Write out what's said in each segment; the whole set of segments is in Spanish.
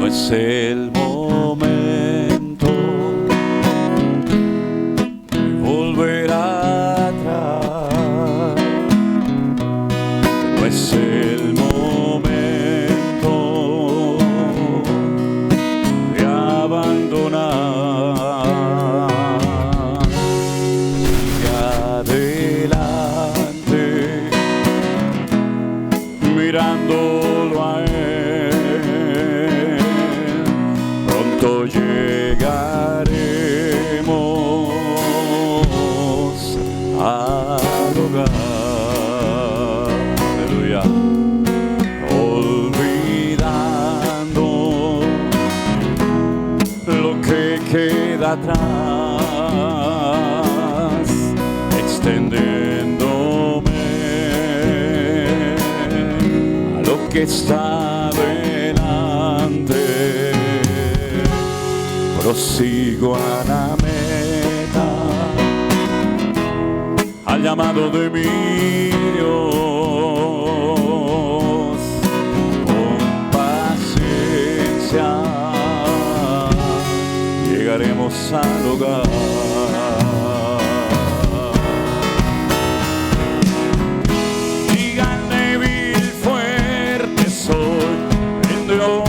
es el momento de volver atrás, no es el momento de abandonar. Sigue adelante, mirándolo a él, pronto llegaremos al hogar. Aleluya. Olvidando lo que queda atrás, extendiéndome a lo que está delante, prosigo a la meta, al llamado de mi Dios. Con paciencia llegaremos al hogar. Digan débil, fuerte soy en Dios.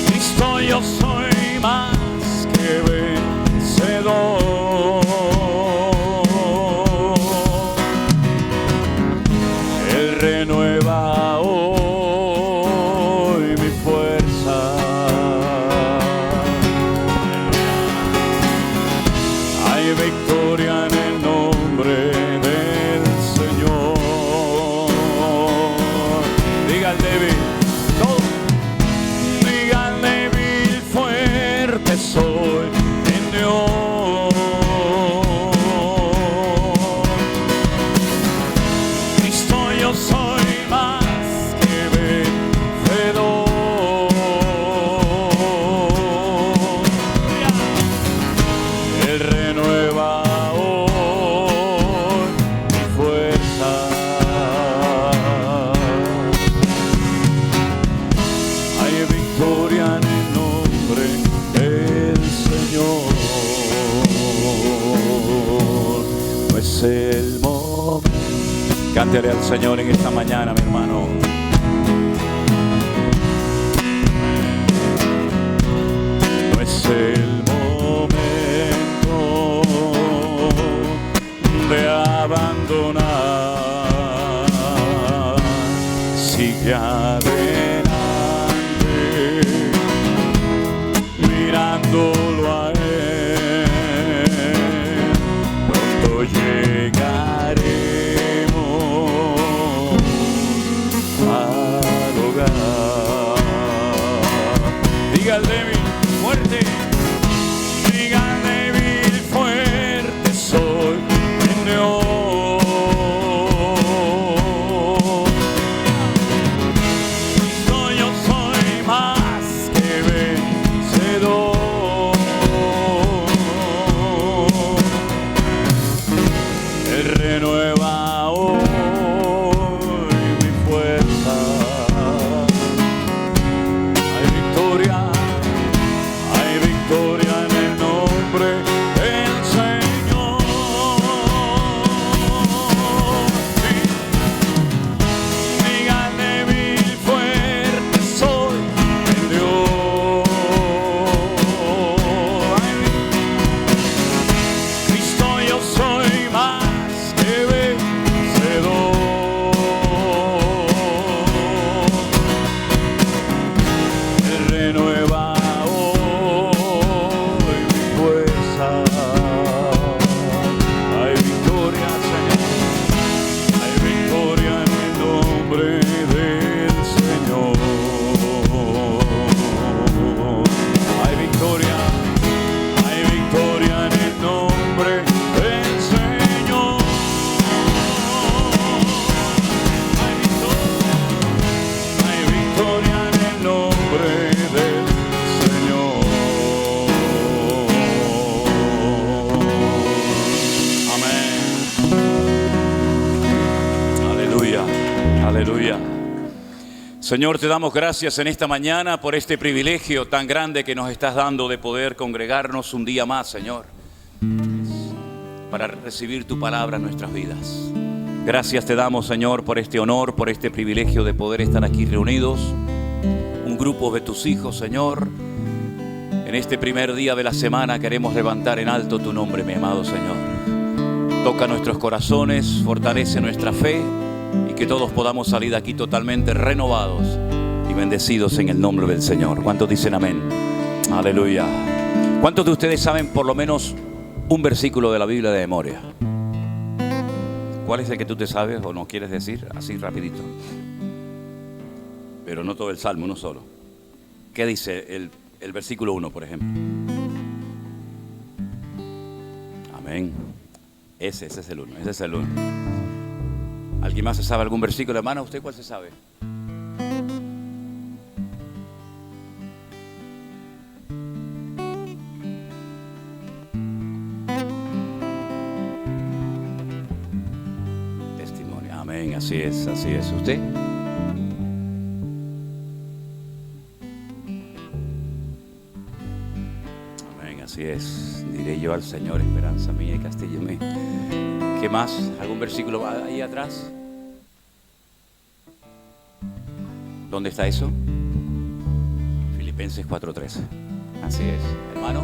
Cristo, yo soy más que vencedor. Él renueva hoy mi fuerza. Hay victoria en el nombre del Señor. Diga al débil, todo. Diga al débil, fuerte soy en Dios. Cristo, yo soy más que vencedor. Él renueva hoy mi fuerza. Hay victoria en el nombre del Señor. No es el momento. Cántale al Señor en esta mañana, mi hermano. No es el momento de abandonar. Sigue adelante, mirándolo a él, pronto llegaremos al hogar. Diga al débil, fuerte. Aleluya. Señor, te damos gracias en esta mañana por este privilegio tan grande que nos estás dando de poder congregarnos un día más, Señor, para recibir tu palabra en nuestras vidas. Gracias te damos, Señor, por este honor, por este privilegio de poder estar aquí reunidos, un grupo de tus hijos, Señor. En este primer día de la semana queremos levantar en alto tu nombre, mi amado Señor. Toca nuestros corazones, fortalece nuestra fe y que todos podamos salir de aquí totalmente renovados y bendecidos en el nombre del Señor. ¿Cuántos dicen amén? Aleluya. ¿Cuántos de ustedes saben por lo menos un versículo de la Biblia de memoria? ¿Cuál es el que tú te sabes o no quieres decir? Así rapidito. Pero no todo el Salmo, uno solo. ¿Qué dice el versículo 1, por ejemplo? Amén. Ese es el 1, ese es el 1. ¿Alguien más se sabe algún versículo, hermano? ¿Usted cuál se sabe? Testimonio. Amén, así es, así es. ¿Usted? Amén, así es. Diré yo al Señor, esperanza mía y castillo mío. ¿Qué más? ¿Algún versículo ahí atrás? ¿Dónde está eso? Filipenses 4:13. Así es, hermano.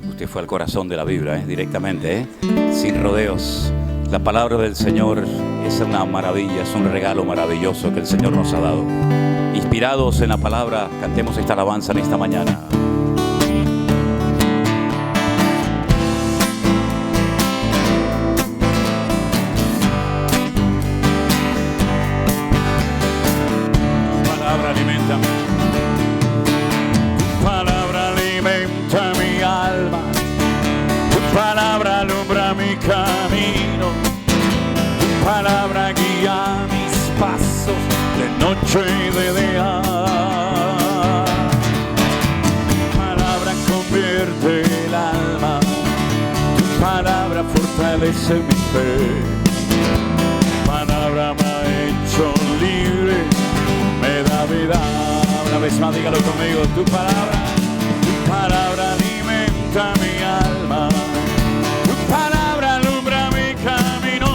Usted fue al corazón de la Biblia, directamente, sin rodeos. La palabra del Señor es una maravilla, es un regalo maravilloso que el Señor nos ha dado. Inspirados en la palabra, cantemos esta alabanza en esta mañana. Tu palabra alimenta mi alma, tu palabra alumbra mi camino, tu palabra guía mis pasos de noche y de día. Tu palabra convierte el alma, tu palabra fortalece mi fe, tu palabra me ha hecho libre, me da vida. Una vez más dígalo conmigo, tu palabra alimenta mi alma, tu palabra alumbra mi camino,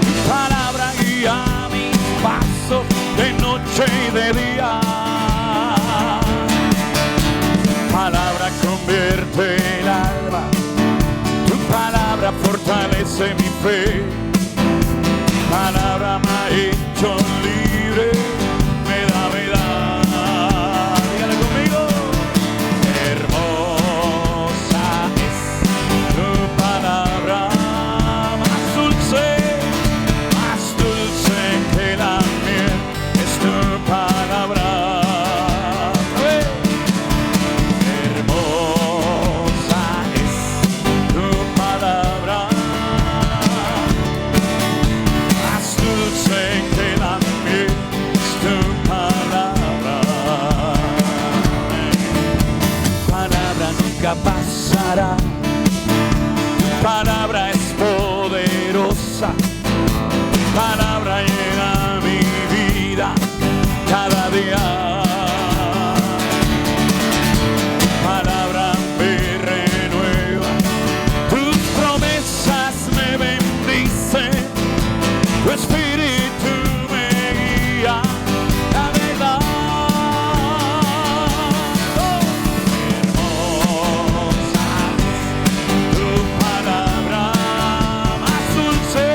tu palabra guía de noche y de día. Palabra convierte el alma, tu palabra fortalece mi fe, palabra me ha hecho libre, me da vida. Dígale conmigo. Hermosa es tu palabra, más dulce que la miel. Tu palabra, hermosa es tu palabra, más dulce que la miel es tu palabra. Palabra nunca pasará, tu palabra es poderosa, tu palabra llena mi vida cada día. Palabra me renueva, tus promesas me bendicen, tu espíritu me guía la verdad. Hermosa es tu palabra, más dulce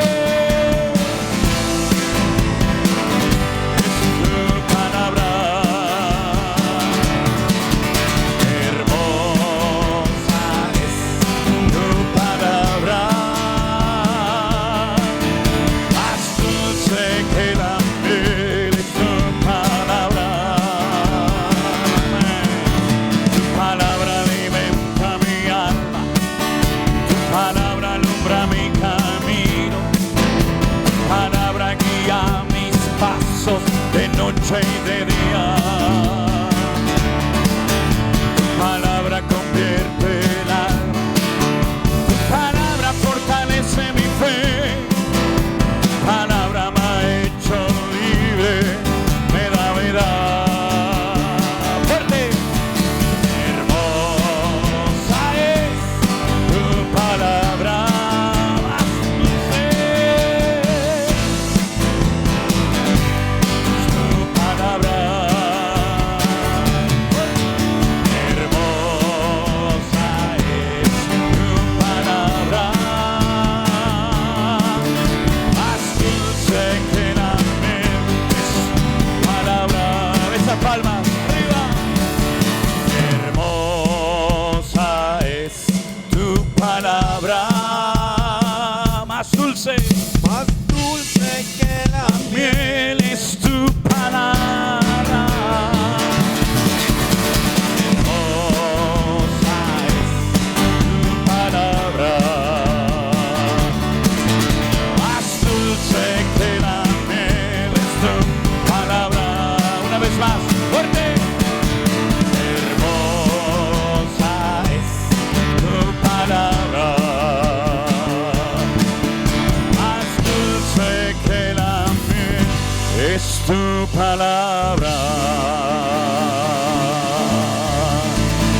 tu palabra.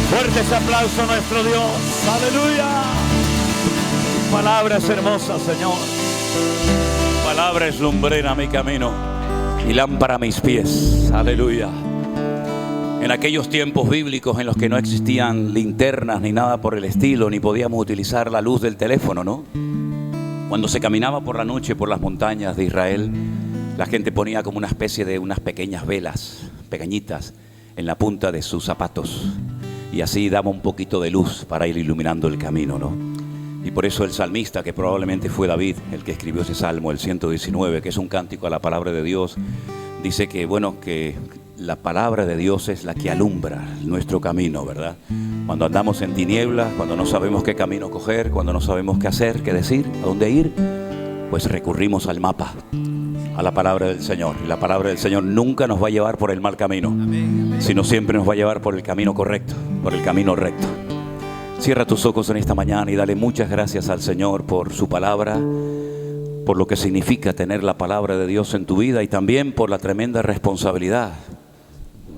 Fuerte ese aplauso a nuestro Dios. Aleluya. Tu palabra es hermosa, Señor. Tu palabra es lumbrera a mi camino y lámpara a mis pies. Aleluya. En aquellos tiempos bíblicos en los que no existían linternas ni nada por el estilo, ni podíamos utilizar la luz del teléfono, ¿no? Cuando se caminaba por la noche por las montañas de Israel, la gente ponía como una especie de unas pequeñas velas, pequeñitas, en la punta de sus zapatos. Y así daba un poquito de luz para ir iluminando el camino, ¿no? Y por eso el salmista, que probablemente fue David, el que escribió ese salmo, el 119, que es un cántico a la palabra de Dios, dice que, bueno, que la palabra de Dios es la que alumbra nuestro camino, ¿verdad? Cuando andamos en tinieblas, cuando no sabemos qué camino coger, cuando no sabemos qué hacer, qué decir, a dónde ir, pues recurrimos al mapa, a la palabra del Señor. Y la palabra del Señor nunca nos va a llevar por el mal camino, sino siempre nos va a llevar por el camino correcto, por el camino recto. Cierra tus ojos en esta mañana y dale muchas gracias al Señor por su palabra, por lo que significa tener la palabra de Dios en tu vida y también por la tremenda responsabilidad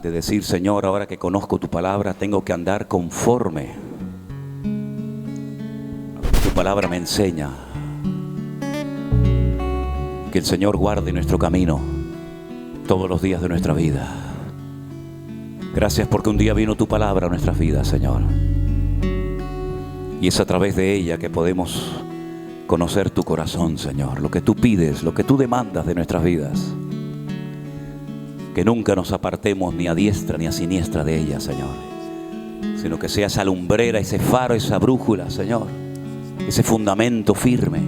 de decir: Señor, ahora que conozco tu palabra, tengo que andar conforme a lo que tu palabra me enseña. Que el Señor guarde nuestro camino todos los días de nuestra vida. Gracias porque un día vino tu palabra a nuestras vidas, Señor. Y es a través de ella que podemos conocer tu corazón, Señor. Lo que tú pides, lo que tú demandas de nuestras vidas. Que nunca nos apartemos ni a diestra ni a siniestra de ella, Señor. Sino que sea esa lumbrera, ese faro, esa brújula, Señor. Ese fundamento firme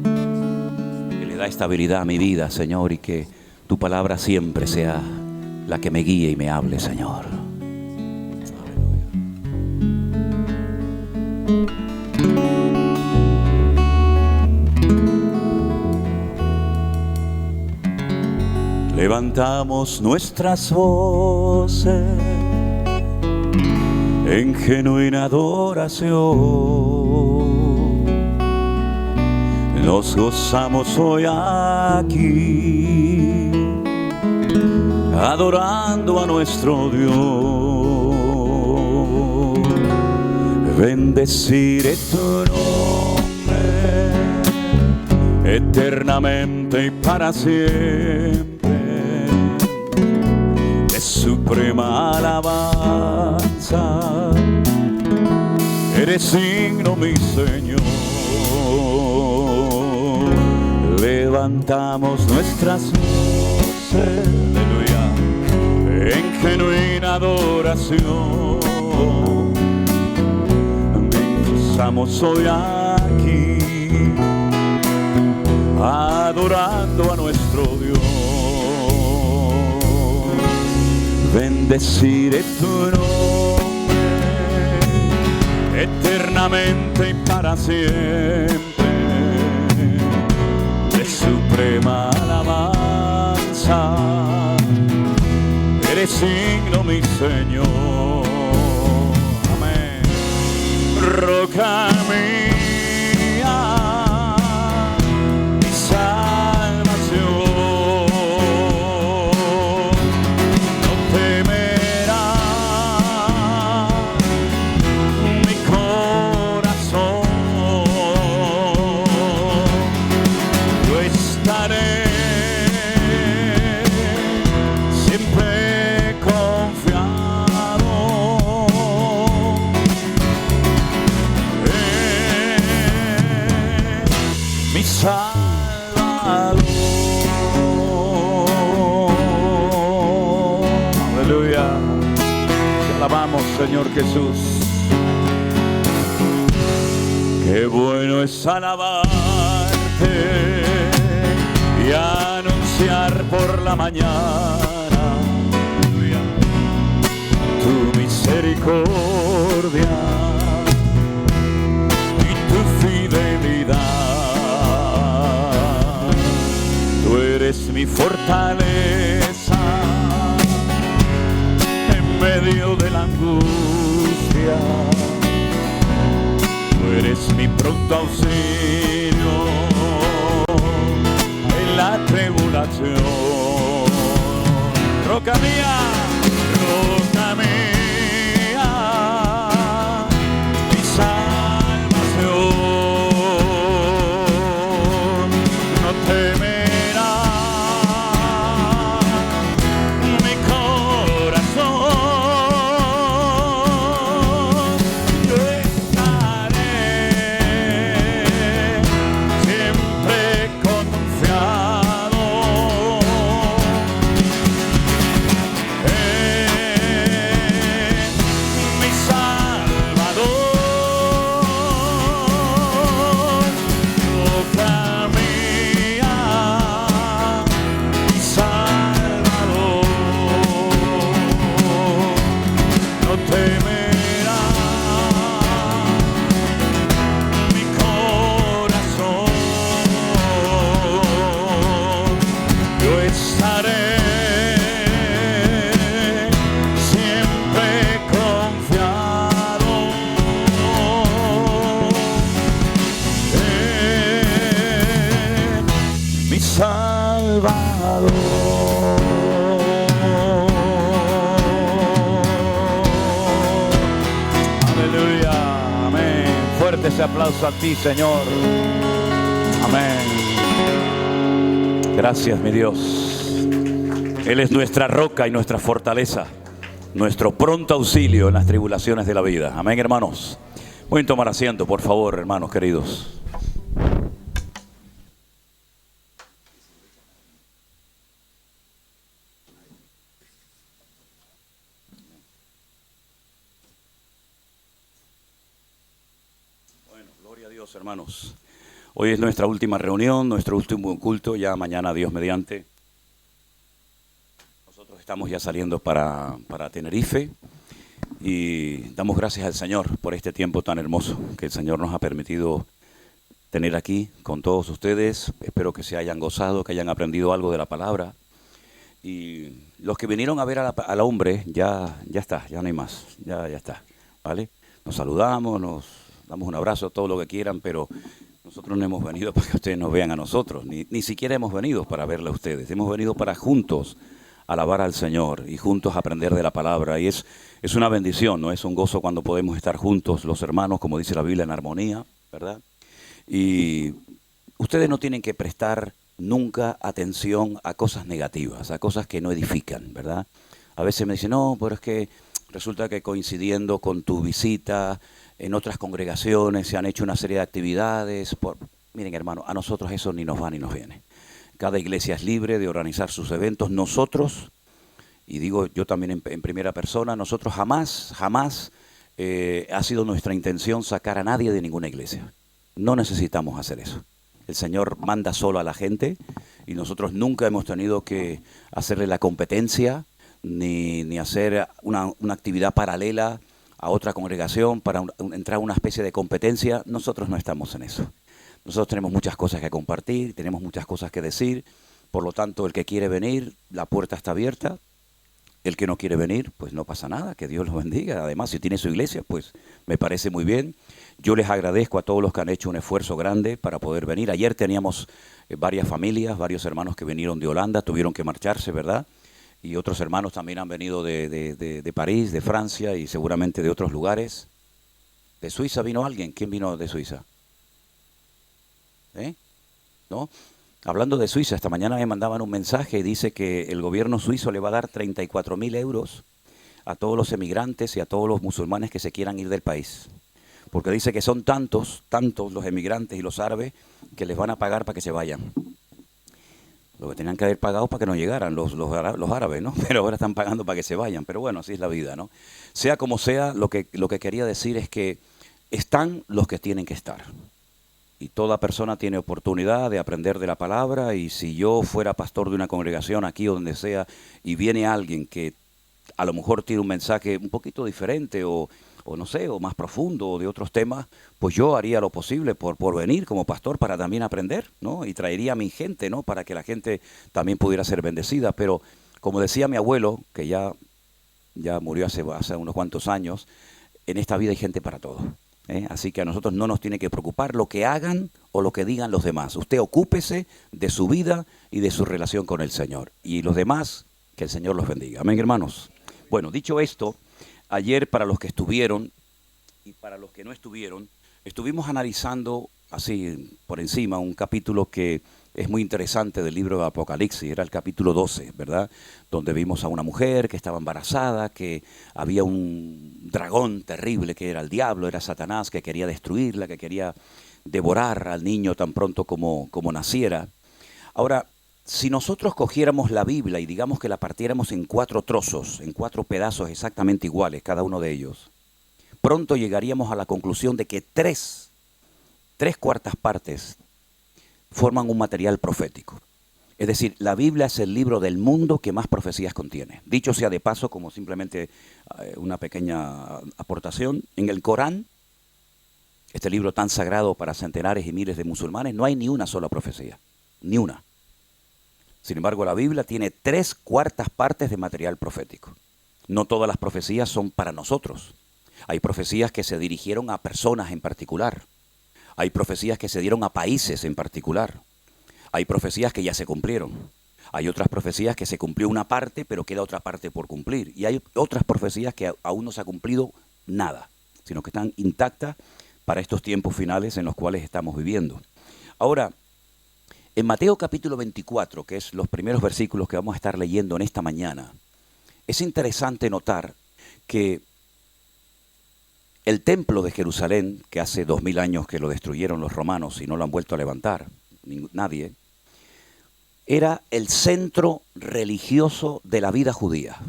que le da estabilidad a mi vida, Señor. Y que tu palabra siempre sea la que me guíe y me hable, Señor. Levantamos nuestras voces en genuina adoración. Nos gozamos hoy aquí, adorando a nuestro Dios. Bendeciré tu nombre eternamente y para siempre. Suprema alabanza, eres digno, mi Señor. Levantamos nuestras voces, aleluya, en genuina adoración. Estamos hoy aquí, adorando a nuestro Dios. Bendeciré tu nombre eternamente y para siempre. De suprema alabanza, eres digno, mi Señor. Amén. Roca mía, mi salvación. Salvador. Aleluya. Te alabamos, Señor Jesús. Qué bueno es alabarte y anunciar por la mañana tu misericordia y tu fidelidad. Eres mi fortaleza en medio de la angustia. Tú eres mi pronto auxilio en la tribulación. roca mía, roca mía, mi salvación, no temerá mi corazón, yo estaré siempre confiado en mi Salvador, roca mía, mi Salvador, no temerá mi corazón, yo estaré siempre confiado en mi Salvador. Aleluya, amén. Fuerte ese aplauso a ti, Señor. Amén. Gracias, mi Dios. Él es nuestra roca y nuestra fortaleza, nuestro pronto auxilio en las tribulaciones de la vida. Amén, hermanos. Pueden tomar asiento, por favor, hermanos queridos. Bueno, gloria a Dios, hermanos. Hoy es nuestra última reunión, nuestro último culto, ya mañana, Dios mediante. Nosotros estamos ya saliendo para Tenerife y damos gracias al Señor por este tiempo tan hermoso que el Señor nos ha permitido tener aquí con todos ustedes. Espero que se hayan gozado, que hayan aprendido algo de la palabra. Y los que vinieron a ver al hombre, ya está, ya no hay más, ya está, ¿vale? Nos saludamos, nos damos un abrazo, todo lo que quieran, pero nosotros no hemos venido para que ustedes nos vean a nosotros, ni siquiera hemos venido para verle a ustedes. Hemos venido para juntos alabar al Señor y juntos aprender de la palabra. Y es una bendición, ¿no? Es un gozo cuando podemos estar juntos los hermanos, como dice la Biblia, en armonía, ¿verdad? Y ustedes no tienen que prestar nunca atención a cosas negativas, a cosas que no edifican, ¿verdad? A veces me dicen, no, pero es que resulta que coincidiendo con tu visita en otras congregaciones se han hecho una serie de actividades. Miren, hermano, a nosotros eso ni nos va ni nos viene. Cada iglesia es libre de organizar sus eventos. Nosotros, y digo yo también en primera persona, nosotros jamás ha sido nuestra intención sacar a nadie de ninguna iglesia. No necesitamos hacer eso. El Señor manda solo a la gente y nosotros nunca hemos tenido que hacerle la competencia ni hacer una actividad paralela a otra congregación para entrar a una especie de competencia. Nosotros no estamos en eso. Nosotros tenemos muchas cosas que compartir, tenemos muchas cosas que decir. Por lo tanto, el que quiere venir, la puerta está abierta. El que no quiere venir, pues no pasa nada, que Dios los bendiga. Además, si tiene su iglesia, pues me parece muy bien. Yo les agradezco a todos los que han hecho un esfuerzo grande para poder venir. Ayer teníamos varias familias, varios hermanos que vinieron de Holanda, tuvieron que marcharse, ¿verdad? Y otros hermanos también han venido de París, de Francia y seguramente de otros lugares. ¿De Suiza vino alguien? ¿Quién vino de Suiza? ¿No? Hablando de Suiza, esta mañana me mandaban un mensaje y dice que el gobierno suizo le va a dar 34.000 euros a todos los emigrantes y a todos los musulmanes que se quieran ir del país. Porque dice que son tantos los emigrantes y los árabes que les van a pagar para que se vayan. Lo que tenían que haber pagado para que no llegaran los árabes, ¿no? Pero ahora están pagando para que se vayan. Pero bueno, así es la vida, ¿no? Sea como sea, lo que quería decir es que están los que tienen que estar. Y toda persona tiene oportunidad de aprender de la palabra, y si yo fuera pastor de una congregación aquí o donde sea, y viene alguien que a lo mejor tiene un mensaje un poquito diferente o no sé, o más profundo o de otros temas, pues yo haría lo posible por venir como pastor para también aprender, ¿no? Y traería a mi gente, ¿no? Para que la gente también pudiera ser bendecida. Pero como decía mi abuelo, que ya murió hace unos cuantos años, en esta vida hay gente para todo. Así que a nosotros no nos tiene que preocupar lo que hagan o lo que digan los demás. Usted ocúpese de su vida y de su relación con el Señor. Y los demás, Que el Señor los bendiga. Amén, hermanos. Bueno, dicho esto, ayer para los que estuvieron y para los que no estuvieron, estuvimos analizando así por encima un capítulo que es muy interesante del libro de Apocalipsis. Era el capítulo 12, ¿verdad? Donde vimos a una mujer que estaba embarazada, que había un dragón terrible que era el diablo, era Satanás, que quería destruirla, que quería devorar al niño tan pronto como naciera. Ahora, si nosotros cogiéramos la Biblia y digamos que la partiéramos en 4 trozos, en 4 pedazos exactamente iguales, cada uno de ellos, pronto llegaríamos a la conclusión de que tres cuartas partes forman un material profético. Es decir, la Biblia es el libro del mundo que más profecías contiene. Dicho sea de paso, como simplemente una pequeña aportación, en el Corán, este libro tan sagrado para centenares y miles de musulmanes, no hay ni una sola profecía, ni una. Sin embargo, la Biblia tiene 3 cuartas partes de material profético. No todas las profecías son para nosotros. Hay profecías que se dirigieron a personas en particular. Hay profecías que se dieron a países en particular. Hay profecías que ya se cumplieron. Hay otras profecías que se cumplió una parte, pero queda otra parte por cumplir. Y hay otras profecías que aún no se ha cumplido nada, sino que están intactas para estos tiempos finales en los cuales estamos viviendo. Ahora, en Mateo capítulo 24, que es los primeros versículos que vamos a estar leyendo en esta mañana, es interesante notar que el templo de Jerusalén, que hace 2000 años que lo destruyeron los romanos y no lo han vuelto a levantar, nadie, era el centro religioso de la vida judía.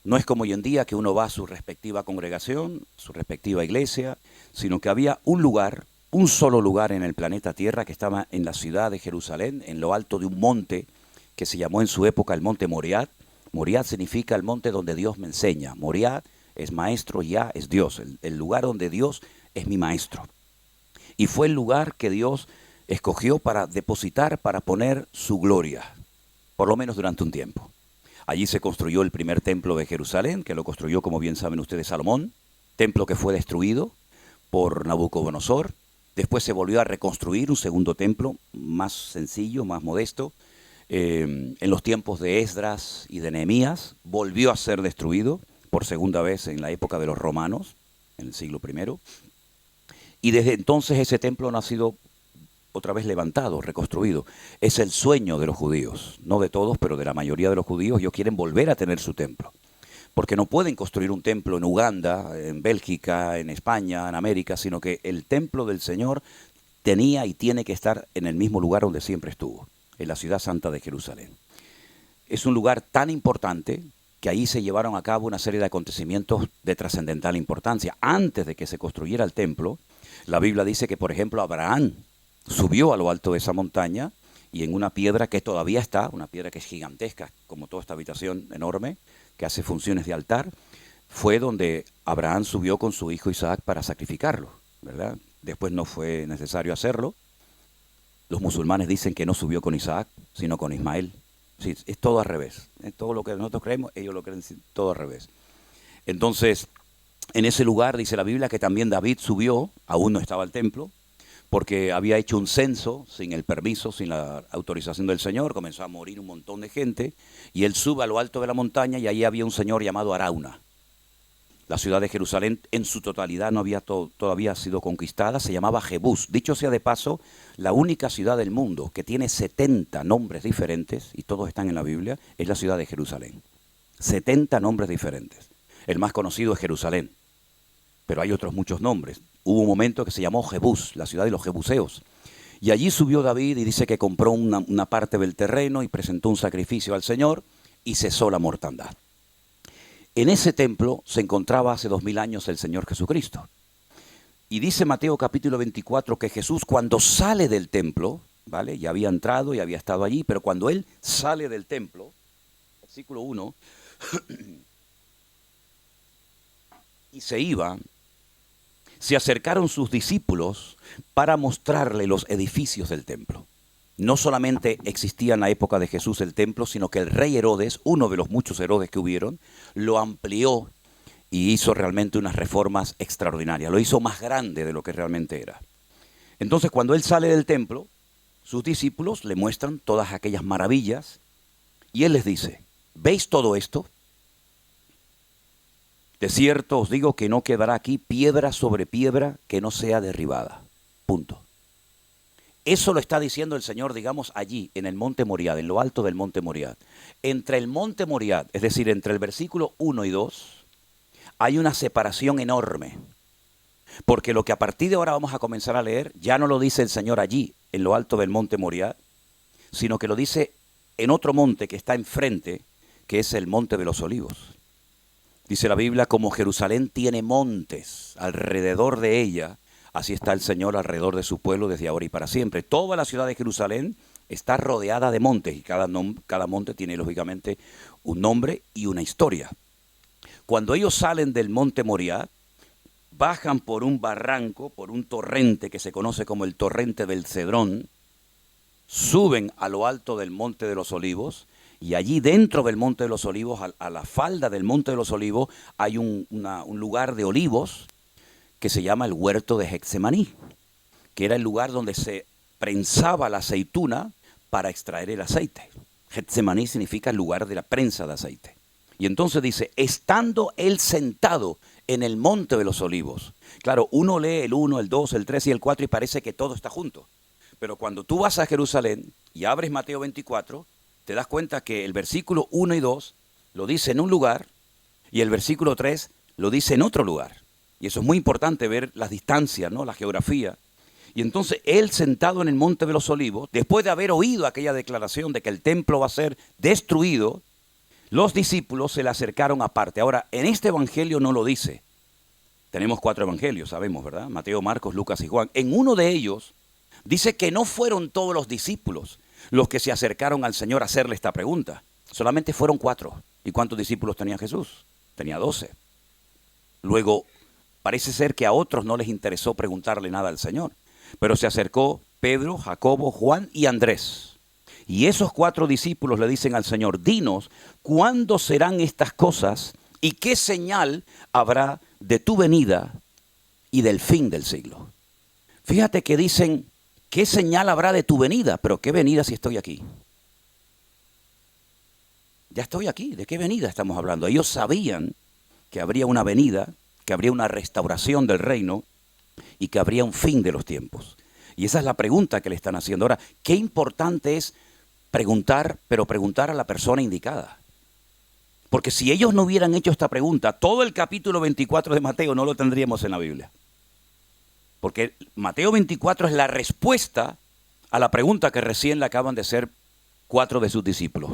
No es como hoy en día que uno va a su respectiva congregación, su respectiva iglesia, sino que había un lugar, un solo lugar en el planeta Tierra que estaba en la ciudad de Jerusalén, en lo alto de un monte que se llamó en su época el monte Moriah. Moriah significa el monte donde Dios me enseña. Moriah es maestro, Yah es Dios, el lugar donde Dios es mi maestro. Y fue el lugar que Dios escogió para depositar, para poner su gloria, por lo menos durante un tiempo. Allí se construyó el primer templo de Jerusalén, que lo construyó, como bien saben ustedes, Salomón, templo que fue destruido por Nabucodonosor. Después se volvió a reconstruir un segundo templo, más sencillo, más modesto. En los tiempos de Esdras y de Nehemías, volvió a ser destruido por segunda vez en la época de los romanos, en el siglo I. Y desde entonces ese templo no ha sido otra vez levantado, reconstruido. Es el sueño de los judíos, no de todos, pero de la mayoría de los judíos. Ellos quieren volver a tener su templo, porque no pueden construir un templo en Uganda, en Bélgica, en España, en América, sino que el templo del Señor tenía y tiene que estar en el mismo lugar donde siempre estuvo, en la ciudad santa de Jerusalén. Es un lugar tan importante que ahí se llevaron a cabo una serie de acontecimientos de trascendental importancia. Antes de que se construyera el templo, la Biblia dice que, por ejemplo, Abraham subió a lo alto de esa montaña y en una piedra que todavía está, una piedra que es gigantesca, como toda esta habitación enorme, que hace funciones de altar, fue donde Abraham subió con su hijo Isaac para sacrificarlo, ¿verdad? Después no fue necesario hacerlo. Los musulmanes dicen que no subió con Isaac, sino con Ismael. Sí, es todo al revés. Es todo lo que nosotros creemos, ellos lo creen todo al revés. Entonces, en ese lugar dice la Biblia que también David subió, aún no estaba el templo, porque había hecho un censo sin el permiso, sin la autorización del Señor, comenzó a morir un montón de gente, y él sube a lo alto de la montaña y ahí había un señor llamado Arauna. La ciudad de Jerusalén en su totalidad no había todavía sido conquistada, se llamaba Jebús. Dicho sea de paso, la única ciudad del mundo que tiene 70 nombres diferentes, y todos están en la Biblia, es la ciudad de Jerusalén. 70 nombres diferentes. El más conocido es Jerusalén, pero hay otros muchos nombres. Hubo un momento que se llamó Jebús, la ciudad de los jebuseos. Y allí subió David y dice que compró una parte del terreno y presentó un sacrificio al Señor y cesó la mortandad. En ese templo se encontraba hace 2000 años el Señor Jesucristo. Y dice Mateo capítulo 24 que Jesús cuando sale del templo, ¿vale? Ya había entrado y había estado allí, pero cuando Él sale del templo, versículo 1, y se iba, se acercaron sus discípulos para mostrarle los edificios del templo. No solamente existía en la época de Jesús el templo, sino que el rey Herodes, uno de los muchos Herodes que hubieron, lo amplió y hizo realmente unas reformas extraordinarias. Lo hizo más grande de lo que realmente era. Entonces, cuando él sale del templo, sus discípulos le muestran todas aquellas maravillas Y él les dice, ¿veis todo esto? De cierto os digo que no quedará aquí piedra sobre piedra que no sea derribada. Punto. Eso lo está diciendo el Señor, digamos, allí, en el monte Moriad, en lo alto del monte Moriad. Entre el monte Moriad, es decir, entre el versículo 1 y 2, hay una separación enorme. Porque lo que a partir de ahora vamos a comenzar a leer, ya no lo dice el Señor allí, en lo alto del monte Moriad, sino que lo dice en otro monte que está enfrente, que es el monte de los olivos. Dice la Biblia, como Jerusalén tiene montes alrededor de ella, así está el Señor alrededor de su pueblo desde ahora y para siempre. Toda la ciudad de Jerusalén está rodeada de montes y cada monte tiene lógicamente un nombre y una historia. Cuando ellos salen del monte Moriad, bajan por un barranco, por un torrente que se conoce como el torrente del Cedrón, suben a lo alto del monte de los olivos y allí dentro del monte de los olivos, a la falda del monte de los olivos, hay un lugar de olivos que se llama el huerto de Getsemaní, que era el lugar donde se prensaba la aceituna para extraer el aceite. Getsemaní significa el lugar de la prensa de aceite. Y entonces dice, estando él sentado en el monte de los olivos. Claro, uno lee el 1, el 2, el 3 y el 4 y parece que todo está junto. Pero cuando tú vas a Jerusalén y abres Mateo 24, te das cuenta que el versículo 1 y 2 lo dice en un lugar y el versículo 3 lo dice en otro lugar. Y eso es muy importante ver las distancias, ¿no? La geografía. Y entonces él sentado en el monte de los olivos, después de haber oído aquella declaración de que el templo va a ser destruido, los discípulos se le acercaron aparte. Ahora, en este evangelio no lo dice. Tenemos 4 evangelios, sabemos, ¿verdad? Mateo, Marcos, Lucas y Juan. En uno de ellos dice que no fueron todos los discípulos los que se acercaron al Señor a hacerle esta pregunta. Solamente fueron 4. ¿Y cuántos discípulos tenía Jesús? Tenía 12. Luego, parece ser que a otros no les interesó preguntarle nada al Señor. Pero se acercó Pedro, Jacobo, Juan y Andrés. Y esos 4 discípulos le dicen al Señor, dinos, ¿cuándo serán estas cosas y qué señal habrá de tu venida y del fin del siglo? Fíjate que dicen, ¿qué señal habrá de tu venida? Pero ¿qué venida si estoy aquí? Ya estoy aquí, ¿de qué venida estamos hablando? Ellos sabían que habría una venida, que habría una restauración del reino y que habría un fin de los tiempos. Y esa es la pregunta que le están haciendo. Ahora, qué importante es preguntar, pero preguntar a la persona indicada. Porque si ellos no hubieran hecho esta pregunta, todo el capítulo 24 de Mateo no lo tendríamos en la Biblia. Porque Mateo 24 es la respuesta a la pregunta que recién le acaban de hacer 4 de sus discípulos.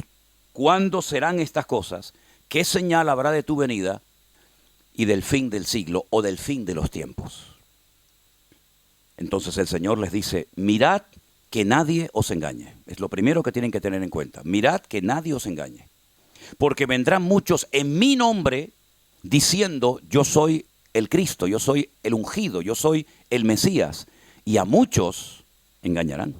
¿Cuándo serán estas cosas? ¿Qué señal habrá de tu venida y del fin del siglo o del fin de los tiempos? Entonces el Señor les dice, mirad que nadie os engañe. Es lo primero que tienen que tener en cuenta. Mirad que nadie os engañe. Porque vendrán muchos en mi nombre diciendo, yo soy el Cristo, yo soy el ungido, yo soy el Mesías. Y a muchos engañarán.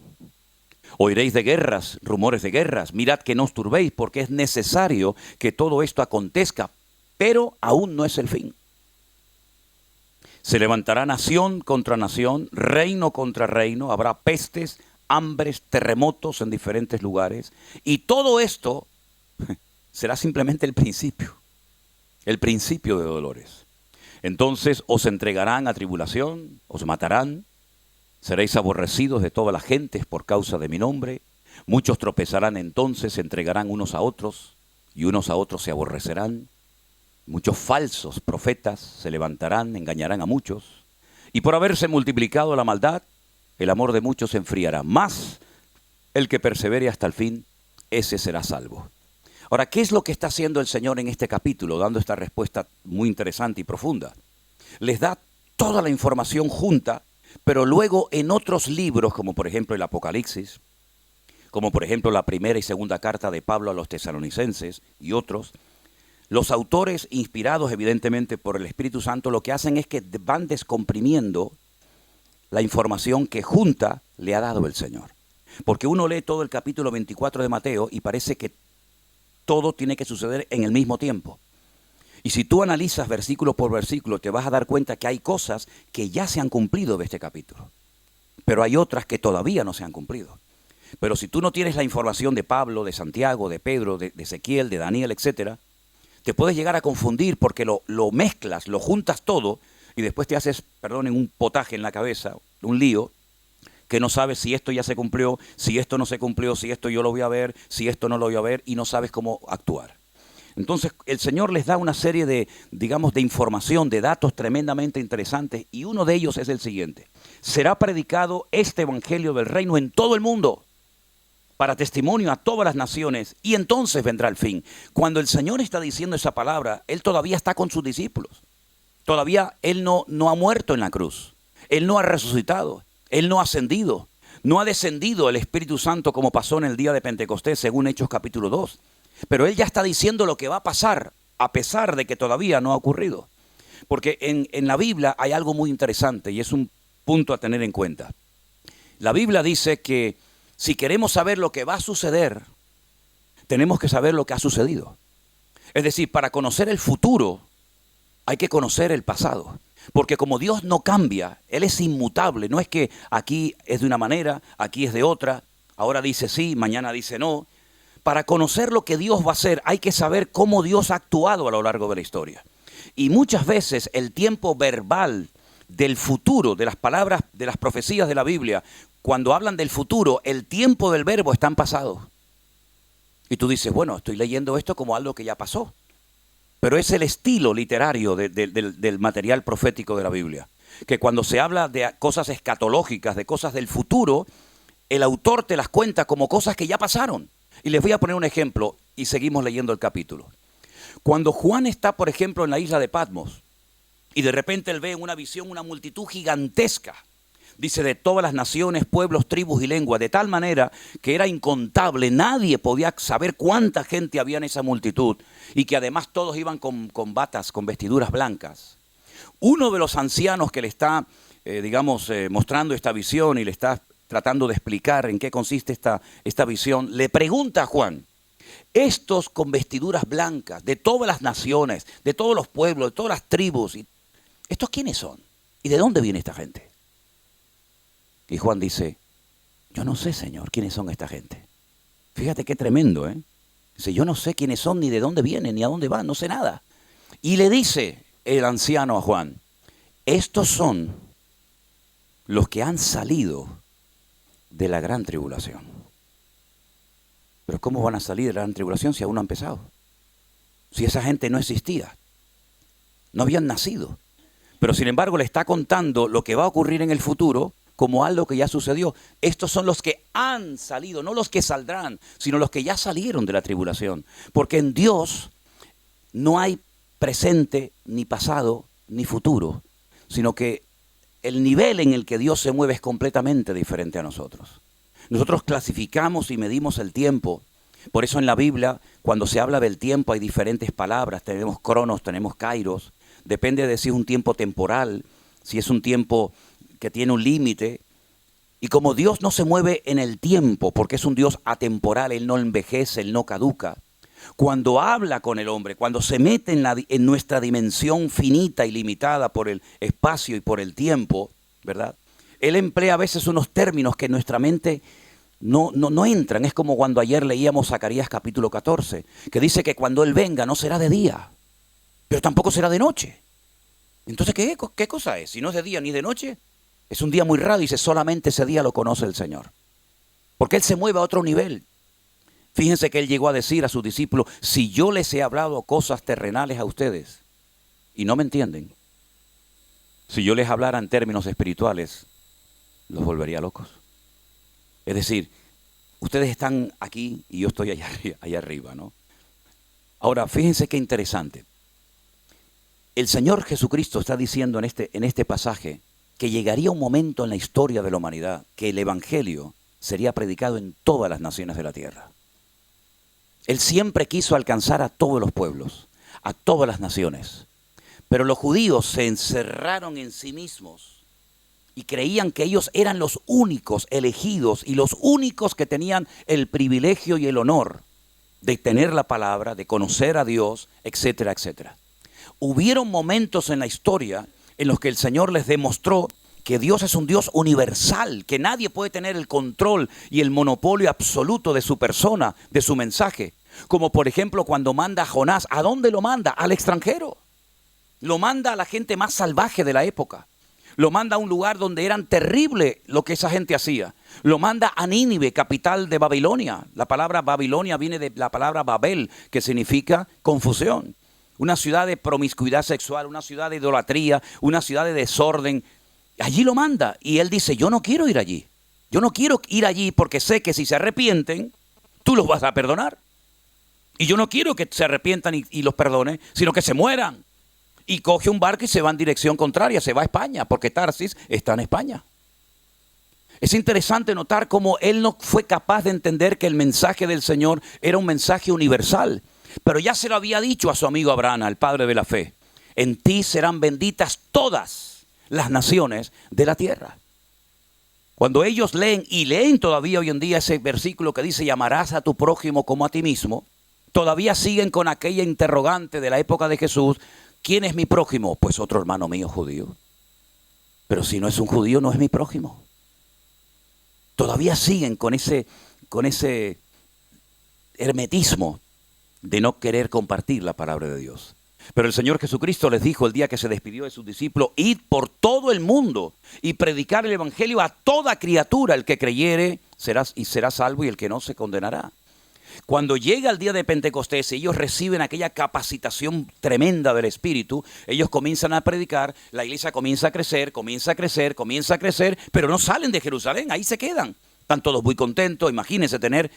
Oiréis de guerras, rumores de guerras. Mirad que no os turbéis, porque es necesario que todo esto acontezca. Pero aún no es el fin. Se levantará nación contra nación, reino contra reino, habrá pestes, hambres, terremotos en diferentes lugares. Y todo esto será simplemente el principio de dolores. Entonces os entregarán a tribulación, os matarán, seréis aborrecidos de todas las gentes por causa de mi nombre. Muchos tropezarán entonces, se entregarán unos a otros y unos a otros se aborrecerán. Muchos falsos profetas se levantarán, engañarán a muchos. Y por haberse multiplicado la maldad, el amor de muchos se enfriará. Mas el que persevere hasta el fin, ese será salvo. Ahora, ¿qué es lo que está haciendo el Señor en este capítulo? Dando esta respuesta muy interesante y profunda. Les da toda la información junta, pero luego en otros libros, como por ejemplo el Apocalipsis, como por ejemplo la primera y segunda carta de Pablo a los tesalonicenses y otros, los autores, inspirados evidentemente por el Espíritu Santo, lo que hacen es que van descomprimiendo la información que junta le ha dado el Señor. Porque uno lee todo el capítulo 24 de Mateo y parece que todo tiene que suceder en el mismo tiempo. Y si tú analizas versículo por versículo, te vas a dar cuenta que hay cosas que ya se han cumplido de este capítulo. Pero hay otras que todavía no se han cumplido. Pero si tú no tienes la información de Pablo, de Santiago, de Pedro, de Ezequiel, de Daniel, etcétera, te puedes llegar a confundir porque lo mezclas, lo juntas todo y después te haces, perdonen, un potaje en la cabeza, un lío, que no sabes si esto ya se cumplió, si esto no se cumplió, si esto yo lo voy a ver, si esto no lo voy a ver, y no sabes cómo actuar. Entonces el Señor les da una serie de, digamos, de información, de datos tremendamente interesantes, y uno de ellos es el siguiente: será predicado este evangelio del reino en todo el mundo, para testimonio a todas las naciones, y entonces vendrá el fin. Cuando el Señor está diciendo esa palabra, Él todavía está con sus discípulos. Todavía Él no ha muerto en la cruz. Él no ha resucitado. Él no ha ascendido. No ha descendido el Espíritu Santo como pasó en el día de Pentecostés, según Hechos capítulo 2. Pero Él ya está diciendo lo que va a pasar, a pesar de que todavía no ha ocurrido. Porque en la Biblia hay algo muy interesante y es un punto a tener en cuenta. La Biblia dice que si queremos saber lo que va a suceder, tenemos que saber lo que ha sucedido. Es decir, para conocer el futuro, hay que conocer el pasado. Porque como Dios no cambia, Él es inmutable. No es que aquí es de una manera, aquí es de otra, ahora dice sí, mañana dice no. Para conocer lo que Dios va a hacer, hay que saber cómo Dios ha actuado a lo largo de la historia. Y muchas veces el tiempo verbal del futuro, de las palabras, de las profecías de la Biblia, cuando hablan del futuro, el tiempo del verbo está en pasado. Y tú dices, bueno, estoy leyendo esto como algo que ya pasó. Pero es el estilo literario del material profético de la Biblia. Que cuando se habla de cosas escatológicas, de cosas del futuro, el autor te las cuenta como cosas que ya pasaron. Y les voy a poner un ejemplo y seguimos leyendo el capítulo. Cuando Juan está, por ejemplo, en la isla de Patmos y de repente él ve en una visión una multitud gigantesca, dice, de todas las naciones, pueblos, tribus y lenguas, de tal manera que era incontable, nadie podía saber cuánta gente había en esa multitud y que además todos iban con batas, con vestiduras blancas. Uno de los ancianos que le está, mostrando esta visión y le está tratando de explicar en qué consiste esta visión, le pregunta a Juan: estos con vestiduras blancas, de todas las naciones, de todos los pueblos, de todas las tribus, ¿estos quiénes son? ¿Y de dónde viene esta gente? Y Juan dice: yo no sé, Señor, quiénes son esta gente. Fíjate qué tremendo, ¿eh? Dice, yo no sé quiénes son, ni de dónde vienen, ni a dónde van, no sé nada. Y le dice el anciano a Juan: estos son los que han salido de la gran tribulación. Pero ¿cómo van a salir de la gran tribulación si aún no han empezado? Si esa gente no existía, no habían nacido. Pero sin embargo le está contando lo que va a ocurrir en el futuro como algo que ya sucedió. Estos son los que han salido, no los que saldrán, sino los que ya salieron de la tribulación. Porque en Dios no hay presente, ni pasado, ni futuro, sino que el nivel en el que Dios se mueve es completamente diferente a nosotros. Nosotros clasificamos y medimos el tiempo. Por eso en la Biblia, cuando se habla del tiempo, hay diferentes palabras. Tenemos cronos, tenemos kairos. Depende de si es un tiempo temporal, si es un tiempo que tiene un límite. Y como Dios no se mueve en el tiempo, porque es un Dios atemporal, Él no envejece, Él no caduca. Cuando habla con el hombre, cuando se mete en nuestra dimensión finita y limitada por el espacio y por el tiempo, ¿verdad? Él emplea a veces unos términos que en nuestra mente no entran. Es como cuando ayer leíamos Zacarías capítulo 14, que dice que cuando Él venga no será de día, pero tampoco será de noche. Entonces, ¿qué cosa es? Si no es de día ni de noche, es un día muy raro. Dice, solamente ese día lo conoce el Señor. Porque Él se mueve a otro nivel. Fíjense que Él llegó a decir a sus discípulos: si yo les he hablado cosas terrenales a ustedes y no me entienden, si yo les hablara en términos espirituales, los volvería locos. Es decir, ustedes están aquí y yo estoy allá arriba, ¿no? Ahora, fíjense qué interesante. El Señor Jesucristo está diciendo en este pasaje que llegaría un momento en la historia de la humanidad que el Evangelio sería predicado en todas las naciones de la tierra. Él siempre quiso alcanzar a todos los pueblos, a todas las naciones. Pero los judíos se encerraron en sí mismos y creían que ellos eran los únicos elegidos y los únicos que tenían el privilegio y el honor de tener la palabra, de conocer a Dios, etcétera, etcétera. Hubieron momentos en la historia en los que el Señor les demostró que Dios es un Dios universal, que nadie puede tener el control y el monopolio absoluto de su persona, de su mensaje. Como por ejemplo cuando manda a Jonás, ¿a dónde lo manda? Al extranjero. Lo manda a la gente más salvaje de la época. Lo manda a un lugar donde eran terrible lo que esa gente hacía. Lo manda a Nínive, capital de Babilonia. La palabra Babilonia viene de la palabra Babel, que significa confusión. Una ciudad de promiscuidad sexual, una ciudad de idolatría, una ciudad de desorden. Allí lo manda y él dice, yo no quiero ir allí. Yo no quiero ir allí porque sé que si se arrepienten, tú los vas a perdonar. Y yo no quiero que se arrepientan y los perdone, sino que se mueran. Y coge un barco y se va en dirección contraria, se va a España, porque Tarsis está en España. Es interesante notar cómo él no fue capaz de entender que el mensaje del Señor era un mensaje universal. Pero ya se lo había dicho a su amigo Abraham, al padre de la fe. En ti serán benditas todas las naciones de la tierra. Cuando ellos leen, y leen todavía hoy en día ese versículo que dice, llamarás a tu prójimo como a ti mismo, todavía siguen con aquella interrogante de la época de Jesús. ¿Quién es mi prójimo? Pues otro hermano mío judío. Pero si no es un judío, no es mi prójimo. Todavía siguen con ese hermetismo de no querer compartir la palabra de Dios. Pero el Señor Jesucristo les dijo el día que se despidió de sus discípulos, id por todo el mundo y predicar el evangelio a toda criatura. El que creyere será salvo y el que no se condenará. Cuando llega el día de Pentecostés, ellos reciben aquella capacitación tremenda del Espíritu, ellos comienzan a predicar, la iglesia comienza a crecer, pero no salen de Jerusalén, ahí se quedan. Están todos muy contentos. Imagínense tener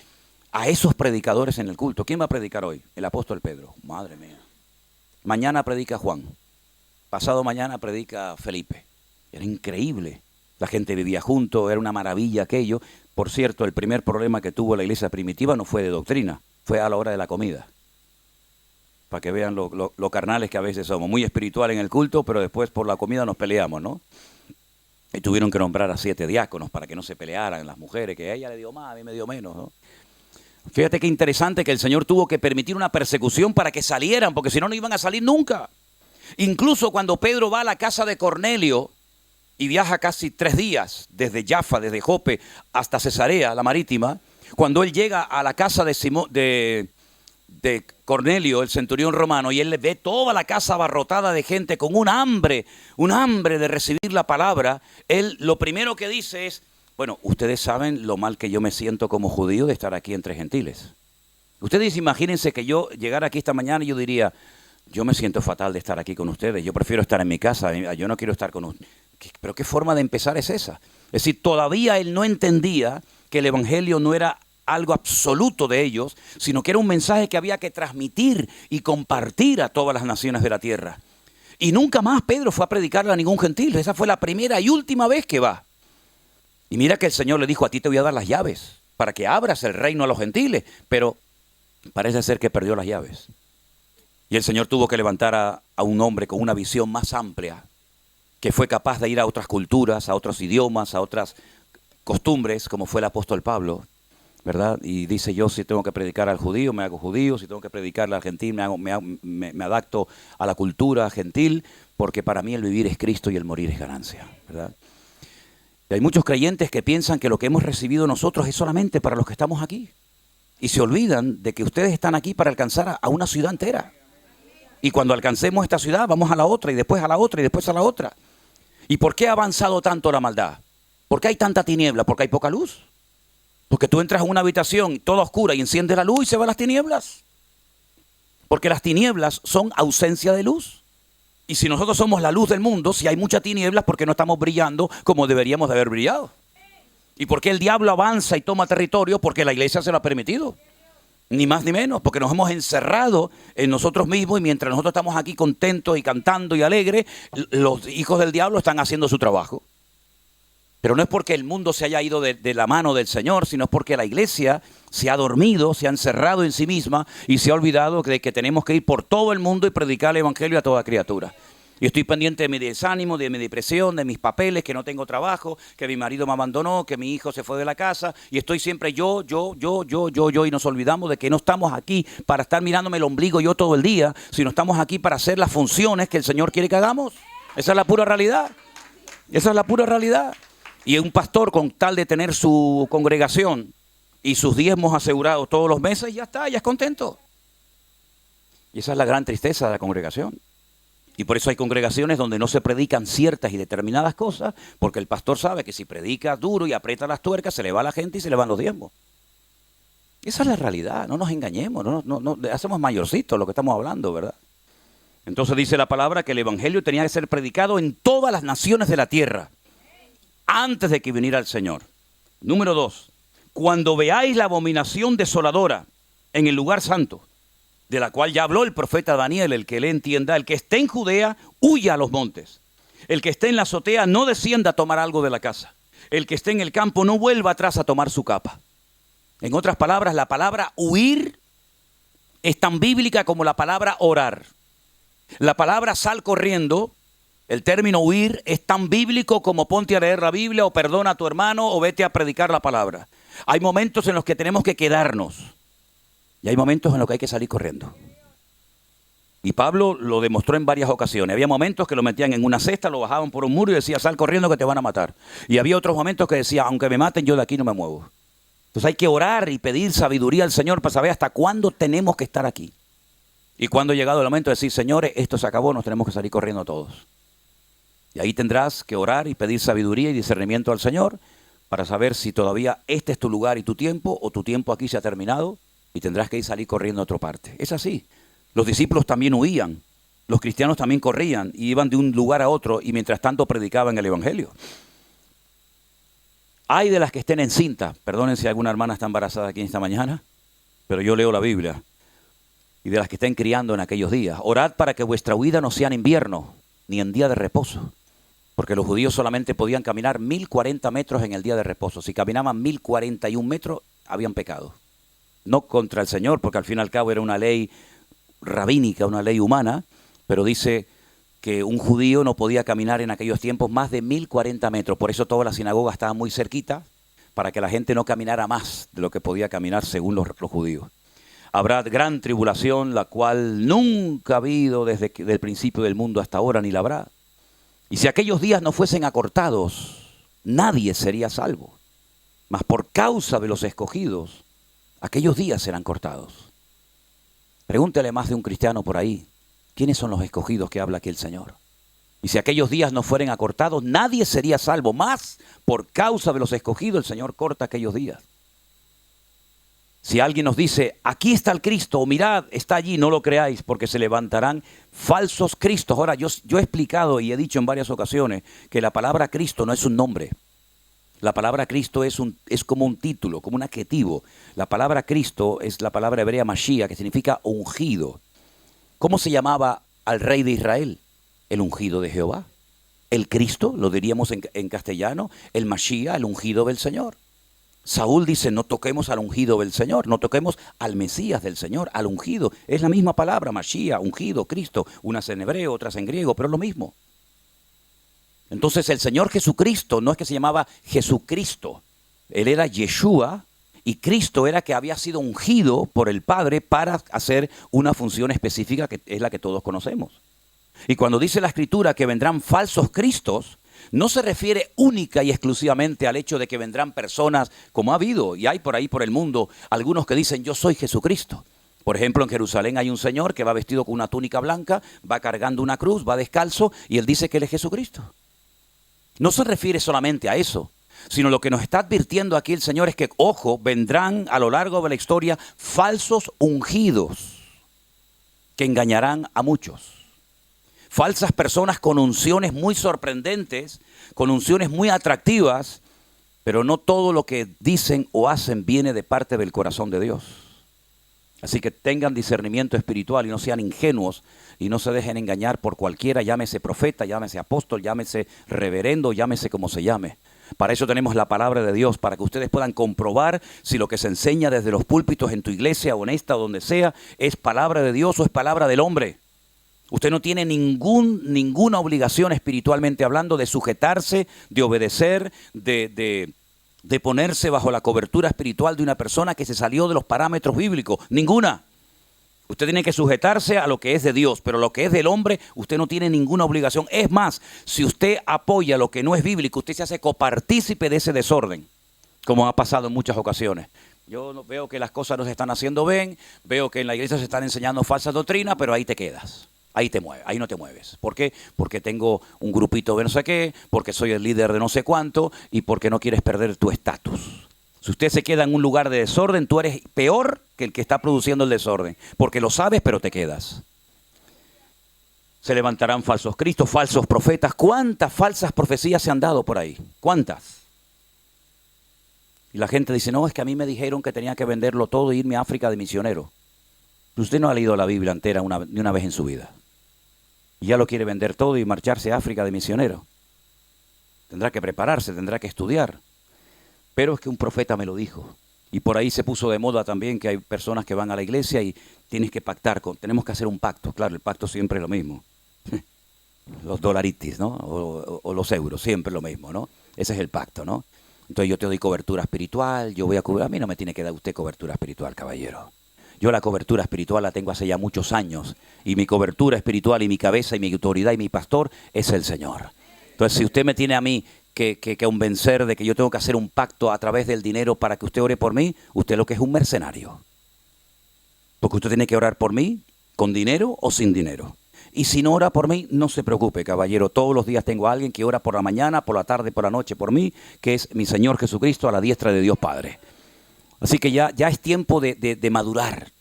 a esos predicadores en el culto. ¿Quién va a predicar hoy? El apóstol Pedro. Madre mía. Mañana predica Juan. Pasado mañana predica Felipe. Era increíble. La gente vivía junto, era una maravilla aquello. Por cierto, el primer problema que tuvo la iglesia primitiva no fue de doctrina, fue a la hora de la comida. Para que vean lo carnales que a veces somos. Muy espiritual en el culto, pero después por la comida nos peleamos, ¿no? Y tuvieron que nombrar a 7 diáconos para que no se pelearan las mujeres, que a ella le dio más, a mí me dio menos, ¿no? Fíjate qué interesante que el Señor tuvo que permitir una persecución para que salieran, porque si no, no iban a salir nunca. Incluso cuando Pedro va a la casa de Cornelio y viaja casi 3 días desde Jaffa, desde Jope hasta Cesarea, la marítima, cuando él llega a la casa de Cornelio, el centurión romano, y él le ve toda la casa abarrotada de gente con un hambre de recibir la palabra, él lo primero que dice es, bueno, ustedes saben lo mal que yo me siento como judío de estar aquí entre gentiles. Ustedes imagínense que yo llegara aquí esta mañana y yo diría, yo me siento fatal de estar aquí con ustedes, yo prefiero estar en mi casa, yo no quiero estar con ustedes. Pero ¿qué forma de empezar es esa? Es decir, todavía él no entendía que el evangelio no era algo absoluto de ellos, sino que era un mensaje que había que transmitir y compartir a todas las naciones de la tierra. Y nunca más Pedro fue a predicarle a ningún gentil. Esa fue la primera y última vez que va. Y mira que el Señor le dijo, a ti te voy a dar las llaves para que abras el reino a los gentiles. Pero parece ser que perdió las llaves. Y el Señor tuvo que levantar a un hombre con una visión más amplia, que fue capaz de ir a otras culturas, a otros idiomas, a otras costumbres, como fue el apóstol Pablo, ¿verdad? Y dice, yo si tengo que predicar al judío, me hago judío, si tengo que predicarle al gentil, me adapto a la cultura gentil, porque para mí el vivir es Cristo y el morir es ganancia, ¿verdad? Y hay muchos creyentes que piensan que lo que hemos recibido nosotros es solamente para los que estamos aquí. Y se olvidan de que ustedes están aquí para alcanzar a una ciudad entera. Y cuando alcancemos esta ciudad, vamos a la otra, y después a la otra, y después a la otra. ¿Y por qué ha avanzado tanto la maldad? ¿Por qué hay tanta tiniebla? Porque hay poca luz. Porque tú entras a una habitación toda oscura y enciendes la luz y se van las tinieblas. Porque las tinieblas son ausencia de luz. Y si nosotros somos la luz del mundo, si hay mucha tinieblas, ¿por qué no estamos brillando como deberíamos de haber brillado? ¿Y por qué el diablo avanza y toma territorio? Porque la iglesia se lo ha permitido. Ni más ni menos, porque nos hemos encerrado en nosotros mismos y mientras nosotros estamos aquí contentos y cantando y alegres, los hijos del diablo están haciendo su trabajo. Pero no es porque el mundo se haya ido de la mano del Señor, sino es porque la iglesia se ha dormido, se ha encerrado en sí misma y se ha olvidado de que tenemos que ir por todo el mundo y predicar el evangelio a toda criatura. Y estoy pendiente de mi desánimo, de mi depresión, de mis papeles, que no tengo trabajo, que mi marido me abandonó, que mi hijo se fue de la casa. Y estoy siempre yo. Y nos olvidamos de que no estamos aquí para estar mirándome el ombligo yo todo el día, sino estamos aquí para hacer las funciones que el Señor quiere que hagamos. Esa es la pura realidad. Esa es la pura realidad. Y un pastor, con tal de tener su congregación y sus diezmos asegurados todos los meses, ya está, ya es contento. Y esa es la gran tristeza de la congregación. Y por eso hay congregaciones donde no se predican ciertas y determinadas cosas, porque el pastor sabe que si predica duro y aprieta las tuercas, se le va a la gente y se le van los diezmos. Esa es la realidad, no nos engañemos, no hacemos mayorcitos lo que estamos hablando, ¿verdad? Entonces dice la palabra que el evangelio tenía que ser predicado en todas las naciones de la tierra, antes de que viniera el Señor. Número 2, cuando veáis la abominación desoladora en el lugar santo, de la cual ya habló el profeta Daniel, el que le entienda, el que esté en Judea, huya a los montes. El que esté en la azotea, no descienda a tomar algo de la casa. El que esté en el campo, no vuelva atrás a tomar su capa. En otras palabras, la palabra huir es tan bíblica como la palabra orar. La palabra sal corriendo, el término huir, es tan bíblico como ponte a leer la Biblia o perdona a tu hermano o vete a predicar la palabra. Hay momentos en los que tenemos que quedarnos. Y hay momentos en los que hay que salir corriendo. Y Pablo lo demostró en varias ocasiones. Había momentos que lo metían en una cesta, lo bajaban por un muro y decía, sal corriendo que te van a matar. Y había otros momentos que decía, aunque me maten, yo de aquí no me muevo. Entonces hay que orar y pedir sabiduría al Señor para saber hasta cuándo tenemos que estar aquí. Y cuando ha llegado el momento de decir, señores, esto se acabó, nos tenemos que salir corriendo todos. Y ahí tendrás que orar y pedir sabiduría y discernimiento al Señor para saber si todavía este es tu lugar y tu tiempo, o tu tiempo aquí se ha terminado. Y tendrás que ir salir corriendo a otra parte. Es así. Los discípulos también huían. Los cristianos también corrían y iban de un lugar a otro y mientras tanto predicaban el evangelio. Hay de las que estén encintas. Perdonen si alguna hermana está embarazada aquí esta mañana, pero yo leo la Biblia. Y de las que estén criando en aquellos días. Orad para que vuestra huida no sea en invierno, ni en día de reposo. Porque los judíos solamente podían caminar 1040 metros en el día de reposo. Si caminaban 1041 metros, habían pecado. No contra el Señor, porque al fin y al cabo era una ley rabínica, una ley humana, pero dice que un judío no podía caminar en aquellos tiempos más de 1040 metros. Por eso toda la sinagoga estaba muy cerquita, para que la gente no caminara más de lo que podía caminar según los judíos. Habrá gran tribulación, la cual nunca ha habido desde el principio del mundo hasta ahora, ni la habrá. Y si aquellos días no fuesen acortados, nadie sería salvo. Mas por causa de los escogidos, aquellos días serán cortados. Pregúntele más de un cristiano por ahí, ¿quiénes son los escogidos que habla aquí el Señor? Y si aquellos días no fueren acortados, nadie sería salvo. Más por causa de los escogidos, el Señor corta aquellos días. Si alguien nos dice, aquí está el Cristo, o mirad, está allí, no lo creáis, porque se levantarán falsos cristos. Ahora, yo he explicado y he dicho en varias ocasiones que la palabra Cristo no es un nombre. La palabra Cristo es como un título, como un adjetivo. La palabra Cristo es la palabra hebrea Mashiach, que significa ungido. ¿Cómo se llamaba al rey de Israel? El ungido de Jehová. El Cristo, lo diríamos en castellano, el Mashiach, el ungido del Señor. Saúl dice, no toquemos al ungido del Señor, no toquemos al Mesías del Señor, al ungido. Es la misma palabra, Mashiach, ungido, Cristo, unas en hebreo, otras en griego, pero es lo mismo. Entonces el Señor Jesucristo no es que se llamaba Jesucristo, Él era Yeshua y Cristo era que había sido ungido por el Padre para hacer una función específica que es la que todos conocemos. Y cuando dice la Escritura que vendrán falsos cristos, no se refiere única y exclusivamente al hecho de que vendrán personas como ha habido y hay por ahí por el mundo algunos que dicen yo soy Jesucristo. Por ejemplo, en Jerusalén hay un señor que va vestido con una túnica blanca, va cargando una cruz, va descalzo y él dice que él es Jesucristo. No se refiere solamente a eso, sino lo que nos está advirtiendo aquí el Señor es que, ojo, vendrán a lo largo de la historia falsos ungidos que engañarán a muchos. Falsas personas con unciones muy sorprendentes, con unciones muy atractivas, pero no todo lo que dicen o hacen viene de parte del corazón de Dios. Así que tengan discernimiento espiritual y no sean ingenuos y no se dejen engañar por cualquiera, llámese profeta, llámese apóstol, llámese reverendo, llámese como se llame. Para eso tenemos la palabra de Dios, para que ustedes puedan comprobar si lo que se enseña desde los púlpitos en tu iglesia o en esta o donde sea es palabra de Dios o es palabra del hombre. Usted no tiene ninguna obligación espiritualmente hablando de sujetarse, de obedecer, de ponerse bajo la cobertura espiritual de una persona que se salió de los parámetros bíblicos. Ninguna. Usted tiene que sujetarse a lo que es de Dios, pero lo que es del hombre, usted no tiene ninguna obligación. Es más, si usted apoya lo que no es bíblico, usted se hace copartícipe de ese desorden, como ha pasado en muchas ocasiones. Yo veo que las cosas no se están haciendo bien, veo que en la iglesia se están enseñando falsas doctrinas, pero ahí te quedas. Ahí te mueves, ahí no te mueves. ¿Por qué? Porque tengo un grupito de no sé qué, porque soy el líder de no sé cuánto y porque no quieres perder tu estatus. Si usted se queda en un lugar de desorden, tú eres peor que el que está produciendo el desorden, porque lo sabes, pero te quedas. Se levantarán falsos cristos, falsos profetas. ¿Cuántas falsas profecías se han dado por ahí? ¿Cuántas? Y la gente dice, no, es que a mí me dijeron que tenía que venderlo todo e irme a África de misionero. Usted no ha leído la Biblia entera ni una vez en su vida. Y ya lo quiere vender todo y marcharse a África de misionero. Tendrá que prepararse, tendrá que estudiar. Pero es que un profeta me lo dijo. Y por ahí se puso de moda también que hay personas que van a la iglesia y tienes que pactar, tenemos que hacer un pacto. Claro, el pacto siempre es lo mismo. Los dolaritis, ¿no? O los euros, siempre lo mismo, ¿no? Ese es el pacto, ¿no? Entonces yo te doy cobertura espiritual, yo voy a cubrir. A mí no me tiene que dar usted cobertura espiritual, caballero. Yo la cobertura espiritual la tengo hace ya muchos años. Y mi cobertura espiritual y mi cabeza y mi autoridad y mi pastor es el Señor. Entonces si usted me tiene a mí que convencer de que yo tengo que hacer un pacto a través del dinero para que usted ore por mí, usted lo que es un mercenario. Porque usted tiene que orar por mí con dinero o sin dinero. Y si no ora por mí, no se preocupe, caballero. Todos los días tengo a alguien que ora por la mañana, por la tarde, por la noche por mí, que es mi Señor Jesucristo a la diestra de Dios Padre. Así que ya es tiempo de madurar.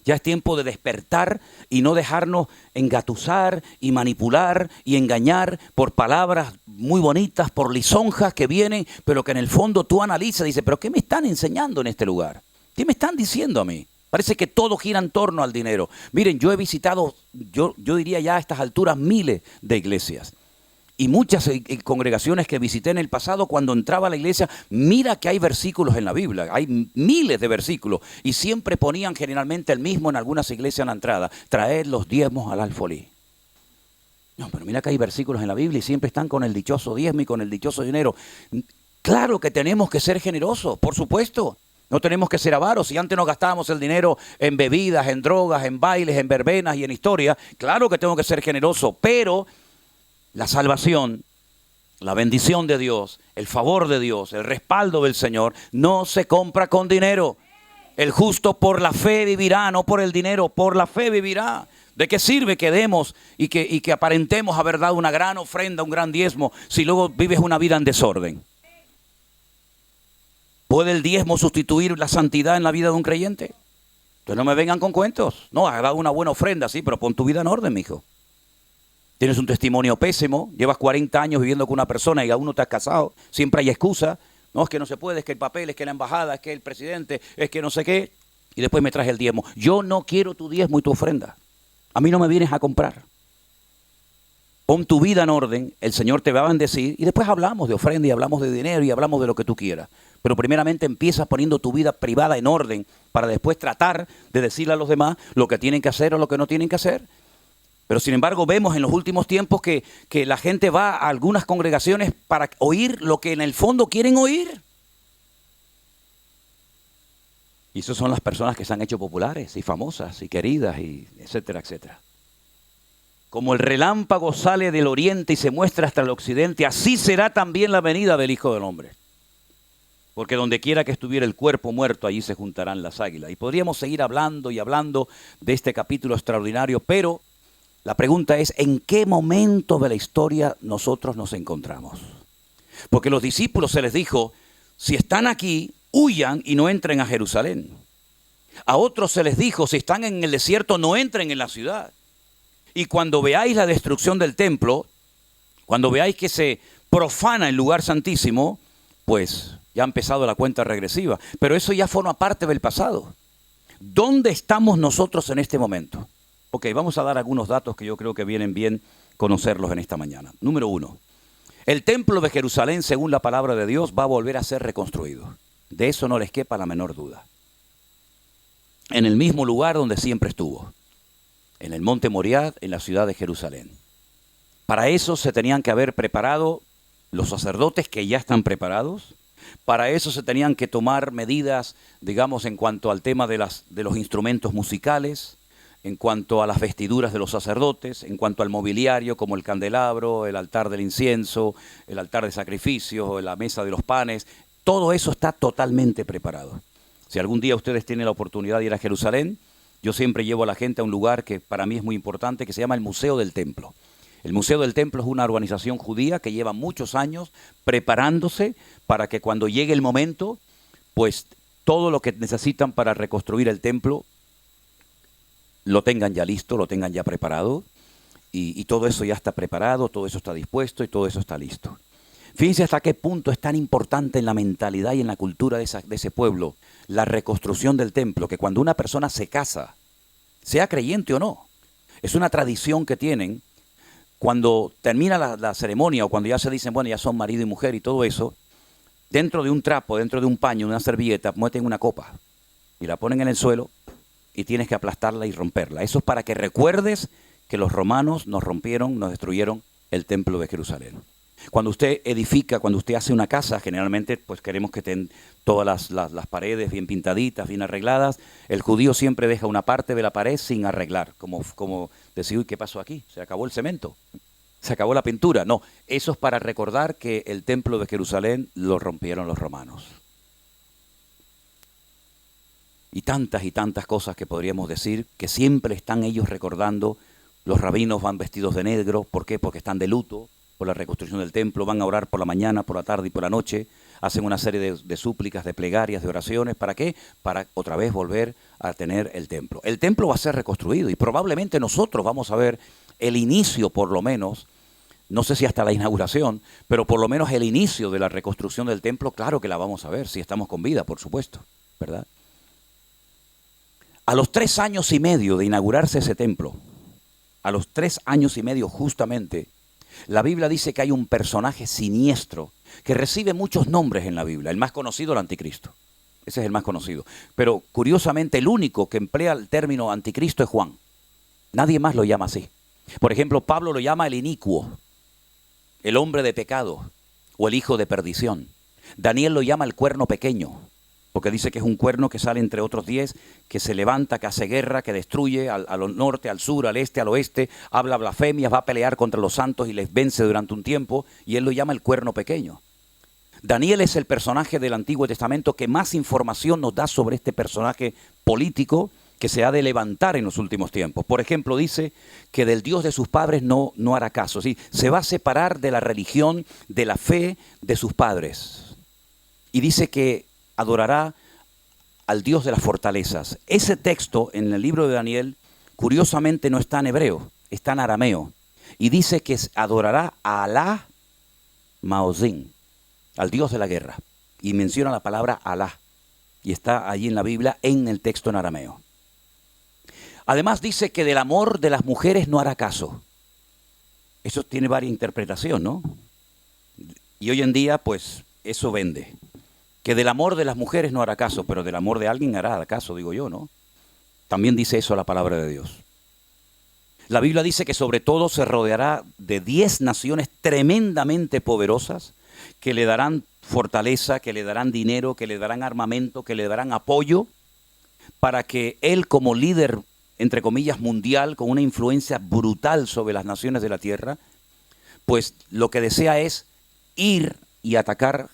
Ya es tiempo de despertar y no dejarnos engatusar y manipular y engañar por palabras muy bonitas, por lisonjas que vienen, pero que en el fondo tú analizas y dices, ¿pero qué me están enseñando en este lugar? ¿Qué me están diciendo a mí? Parece que todo gira en torno al dinero. Miren, yo he visitado, yo diría ya a estas alturas, miles de iglesias. Y muchas congregaciones que visité en el pasado, cuando entraba a la iglesia, mira que hay versículos en la Biblia, hay miles de versículos, y siempre ponían generalmente el mismo en algunas iglesias en la entrada, traer los diezmos al alfolí. No, pero mira que hay versículos en la Biblia y siempre están con el dichoso diezmo y con el dichoso dinero. Claro que tenemos que ser generosos, por supuesto. No tenemos que ser avaros. Si antes nos gastábamos el dinero en bebidas, en drogas, en bailes, en verbenas y en historia, claro que tengo que ser generoso, pero la salvación, la bendición de Dios, el favor de Dios, el respaldo del Señor, no se compra con dinero. El justo por la fe vivirá, no por el dinero, por la fe vivirá. ¿De qué sirve que demos y que aparentemos haber dado una gran ofrenda, un gran diezmo, si luego vives una vida en desorden? ¿Puede el diezmo sustituir la santidad en la vida de un creyente? Entonces no me vengan con cuentos. No, has dado una buena ofrenda, sí, pero pon tu vida en orden, mijo. Tienes un testimonio pésimo, llevas 40 años viviendo con una persona y aún no te has casado, siempre hay excusa. No, es que no se puede, es que el papel, es que la embajada, es que el presidente, es que no sé qué. Y después me traes el diezmo. Yo no quiero tu diezmo y tu ofrenda. A mí no me vienes a comprar. Pon tu vida en orden, el Señor te va a bendecir y después hablamos de ofrenda y hablamos de dinero y hablamos de lo que tú quieras. Pero primeramente empiezas poniendo tu vida privada en orden para después tratar de decirle a los demás lo que tienen que hacer o lo que no tienen que hacer. Pero sin embargo vemos en los últimos tiempos que la gente va a algunas congregaciones para oír lo que en el fondo quieren oír. Y esas son las personas que se han hecho populares y famosas y queridas y etcétera, etcétera. Como el relámpago sale del oriente y se muestra hasta el occidente, así será también la venida del Hijo del Hombre. Porque donde quiera que estuviera el cuerpo muerto, allí se juntarán las águilas. Y podríamos seguir hablando y hablando de este capítulo extraordinario, pero la pregunta es, ¿en qué momento de la historia nosotros nos encontramos? Porque a los discípulos se les dijo, si están aquí, huyan y no entren a Jerusalén. A otros se les dijo, si están en el desierto, no entren en la ciudad. Y cuando veáis la destrucción del templo, cuando veáis que se profana el lugar santísimo, pues ya ha empezado la cuenta regresiva. Pero eso ya forma parte del pasado. ¿Dónde estamos nosotros en este momento? Ok, vamos a dar algunos datos que yo creo que vienen bien conocerlos en esta mañana. Número 1. El templo de Jerusalén, según la palabra de Dios, va a volver a ser reconstruido. De eso no les quepa la menor duda. En el mismo lugar donde siempre estuvo. En el monte Moriah, en la ciudad de Jerusalén. Para eso se tenían que haber preparado los sacerdotes que ya están preparados. Para eso se tenían que tomar medidas, digamos, en cuanto al tema de los instrumentos musicales, en cuanto a las vestiduras de los sacerdotes, en cuanto al mobiliario como el candelabro, el altar del incienso, el altar de sacrificios, la mesa de los panes, todo eso está totalmente preparado. Si algún día ustedes tienen la oportunidad de ir a Jerusalén, yo siempre llevo a la gente a un lugar que para mí es muy importante, que se llama el Museo del Templo. El Museo del Templo es una organización judía que lleva muchos años preparándose para que cuando llegue el momento, pues todo lo que necesitan para reconstruir el templo lo tengan ya listo, lo tengan ya preparado, y todo eso ya está preparado, todo eso está dispuesto y todo eso está listo. Fíjense hasta qué punto es tan importante en la mentalidad y en la cultura de ese pueblo la reconstrucción del templo, que cuando una persona se casa, sea creyente o no, es una tradición que tienen, cuando termina la ceremonia o cuando ya se dicen, bueno, ya son marido y mujer y todo eso, dentro de un trapo, dentro de un paño, una servilleta, meten una copa y la ponen en el suelo y tienes que aplastarla y romperla. Eso es para que recuerdes que los romanos nos rompieron, nos destruyeron el templo de Jerusalén. Cuando usted edifica, cuando usted hace una casa, generalmente pues queremos que estén todas las paredes bien pintaditas, bien arregladas. El judío siempre deja una parte de la pared sin arreglar, como decir, uy, ¿qué pasó aquí? Se acabó el cemento, se acabó la pintura. No, eso es para recordar que el templo de Jerusalén lo rompieron los romanos. Y tantas cosas que podríamos decir, que siempre están ellos recordando. Los rabinos van vestidos de negro. ¿Por qué? Porque están de luto por la reconstrucción del templo. Van a orar por la mañana, por la tarde y por la noche. Hacen una serie de súplicas, de plegarias, de oraciones. ¿Para qué? Para otra vez volver a tener el templo. El templo va a ser reconstruido y probablemente nosotros vamos a ver el inicio, por lo menos, no sé si hasta la inauguración, pero por lo menos el inicio de la reconstrucción del templo, claro que la vamos a ver, si estamos con vida, por supuesto, ¿verdad? A los 3 años y medio de inaugurarse ese templo, a los 3 años y medio justamente, la Biblia dice que hay un personaje siniestro que recibe muchos nombres en la Biblia. El más conocido, el anticristo. Ese es el más conocido. Pero curiosamente el único que emplea el término anticristo es Juan. Nadie más lo llama así. Por ejemplo, Pablo lo llama el inicuo, el hombre de pecado o el hijo de perdición. Daniel lo llama el cuerno pequeño, porque dice que es un cuerno que sale entre otros 10, que se levanta, que hace guerra, que destruye al norte, al sur, al este, al oeste, habla blasfemias, va a pelear contra los santos y les vence durante un tiempo, y él lo llama el cuerno pequeño. Daniel es el personaje del Antiguo Testamento que más información nos da sobre este personaje político que se ha de levantar en los últimos tiempos. Por ejemplo, dice que del Dios de sus padres no hará caso, ¿sí? Se va a separar de la religión, de la fe de sus padres. Y dice que adorará al Dios de las fortalezas. Ese texto en el libro de Daniel, curiosamente no está en hebreo, está en arameo. Y dice que adorará a Alá Maozín, al Dios de la guerra. Y menciona la palabra Alá. Y está allí en la Biblia, en el texto en arameo. Además dice que del amor de las mujeres no hará caso. Eso tiene varias interpretaciones, ¿no? Y hoy en día, pues, eso vende. Que del amor de las mujeres no hará caso, pero del amor de alguien hará caso, digo yo, ¿no? También dice eso la palabra de Dios. La Biblia dice que sobre todo se rodeará de 10 naciones tremendamente poderosas que le darán fortaleza, que le darán dinero, que le darán armamento, que le darán apoyo para que él como líder, entre comillas, mundial, con una influencia brutal sobre las naciones de la tierra, pues lo que desea es ir y atacar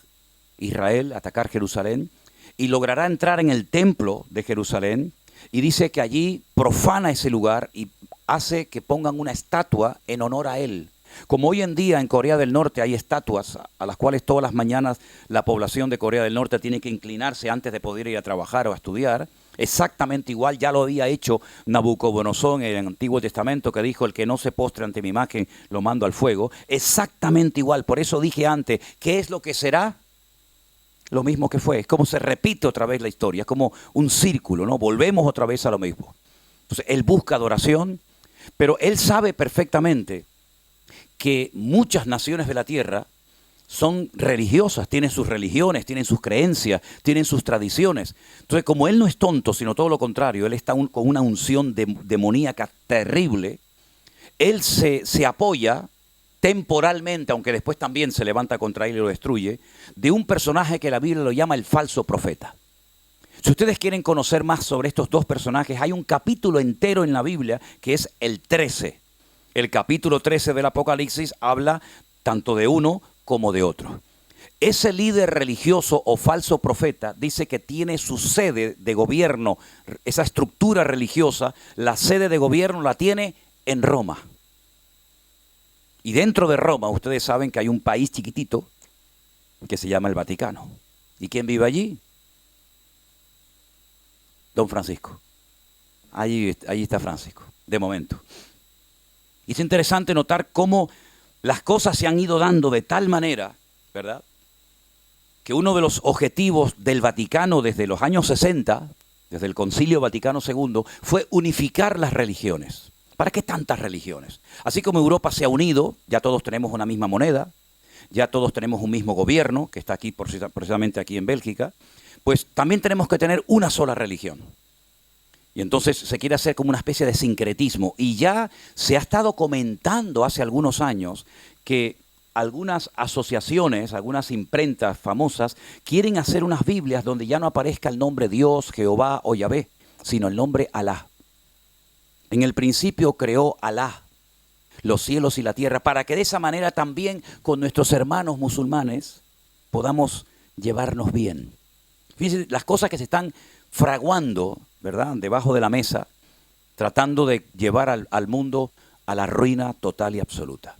Israel, atacar Jerusalén, y logrará entrar en el templo de Jerusalén, y dice que allí profana ese lugar y hace que pongan una estatua en honor a él. Como hoy en día en Corea del Norte hay estatuas a las cuales todas las mañanas la población de Corea del Norte tiene que inclinarse antes de poder ir a trabajar o a estudiar, exactamente igual ya lo había hecho Nabucodonosor en el Antiguo Testamento, que dijo: el que no se postre ante mi imagen lo mando al fuego. Exactamente igual. Por eso dije antes, ¿qué es lo que será? Lo mismo que fue. Es como se repite otra vez la historia, es como un círculo, ¿no? Volvemos otra vez a lo mismo. Entonces él busca adoración, pero él sabe perfectamente que muchas naciones de la tierra son religiosas, tienen sus religiones, tienen sus creencias, tienen sus tradiciones. Entonces, como él no es tonto, sino todo lo contrario, él está con una unción demoníaca terrible, él se apoya temporalmente, aunque después también se levanta contra él y lo destruye, de un personaje que la Biblia lo llama el falso profeta. Si ustedes quieren conocer más sobre estos dos personajes, hay un capítulo entero en la Biblia que es el 13. El capítulo 13 del Apocalipsis habla tanto de uno como de otro. Ese líder religioso o falso profeta dice que tiene su sede de gobierno, esa estructura religiosa, la sede de gobierno la tiene en Roma. Y dentro de Roma, ustedes saben que hay un país chiquitito que se llama el Vaticano. ¿Y quién vive allí? Don Francisco. Allí está Francisco, de momento. Y es interesante notar cómo las cosas se han ido dando de tal manera, ¿verdad?, que uno de los objetivos del Vaticano desde los años 60, desde el Concilio Vaticano II, fue unificar las religiones. ¿Para qué tantas religiones? Así como Europa se ha unido, ya todos tenemos una misma moneda, ya todos tenemos un mismo gobierno, que está aquí precisamente aquí en Bélgica, pues también tenemos que tener una sola religión. Y entonces se quiere hacer como una especie de sincretismo. Y ya se ha estado comentando hace algunos años que algunas asociaciones, algunas imprentas famosas, quieren hacer unas Biblias donde ya no aparezca el nombre Dios, Jehová o Yahvé, sino el nombre Alá. En el principio creó Alá los cielos y la tierra, para que de esa manera también con nuestros hermanos musulmanes podamos llevarnos bien. Fíjense las cosas que se están fraguando, ¿verdad?, debajo de la mesa, tratando de llevar al mundo a la ruina total y absoluta.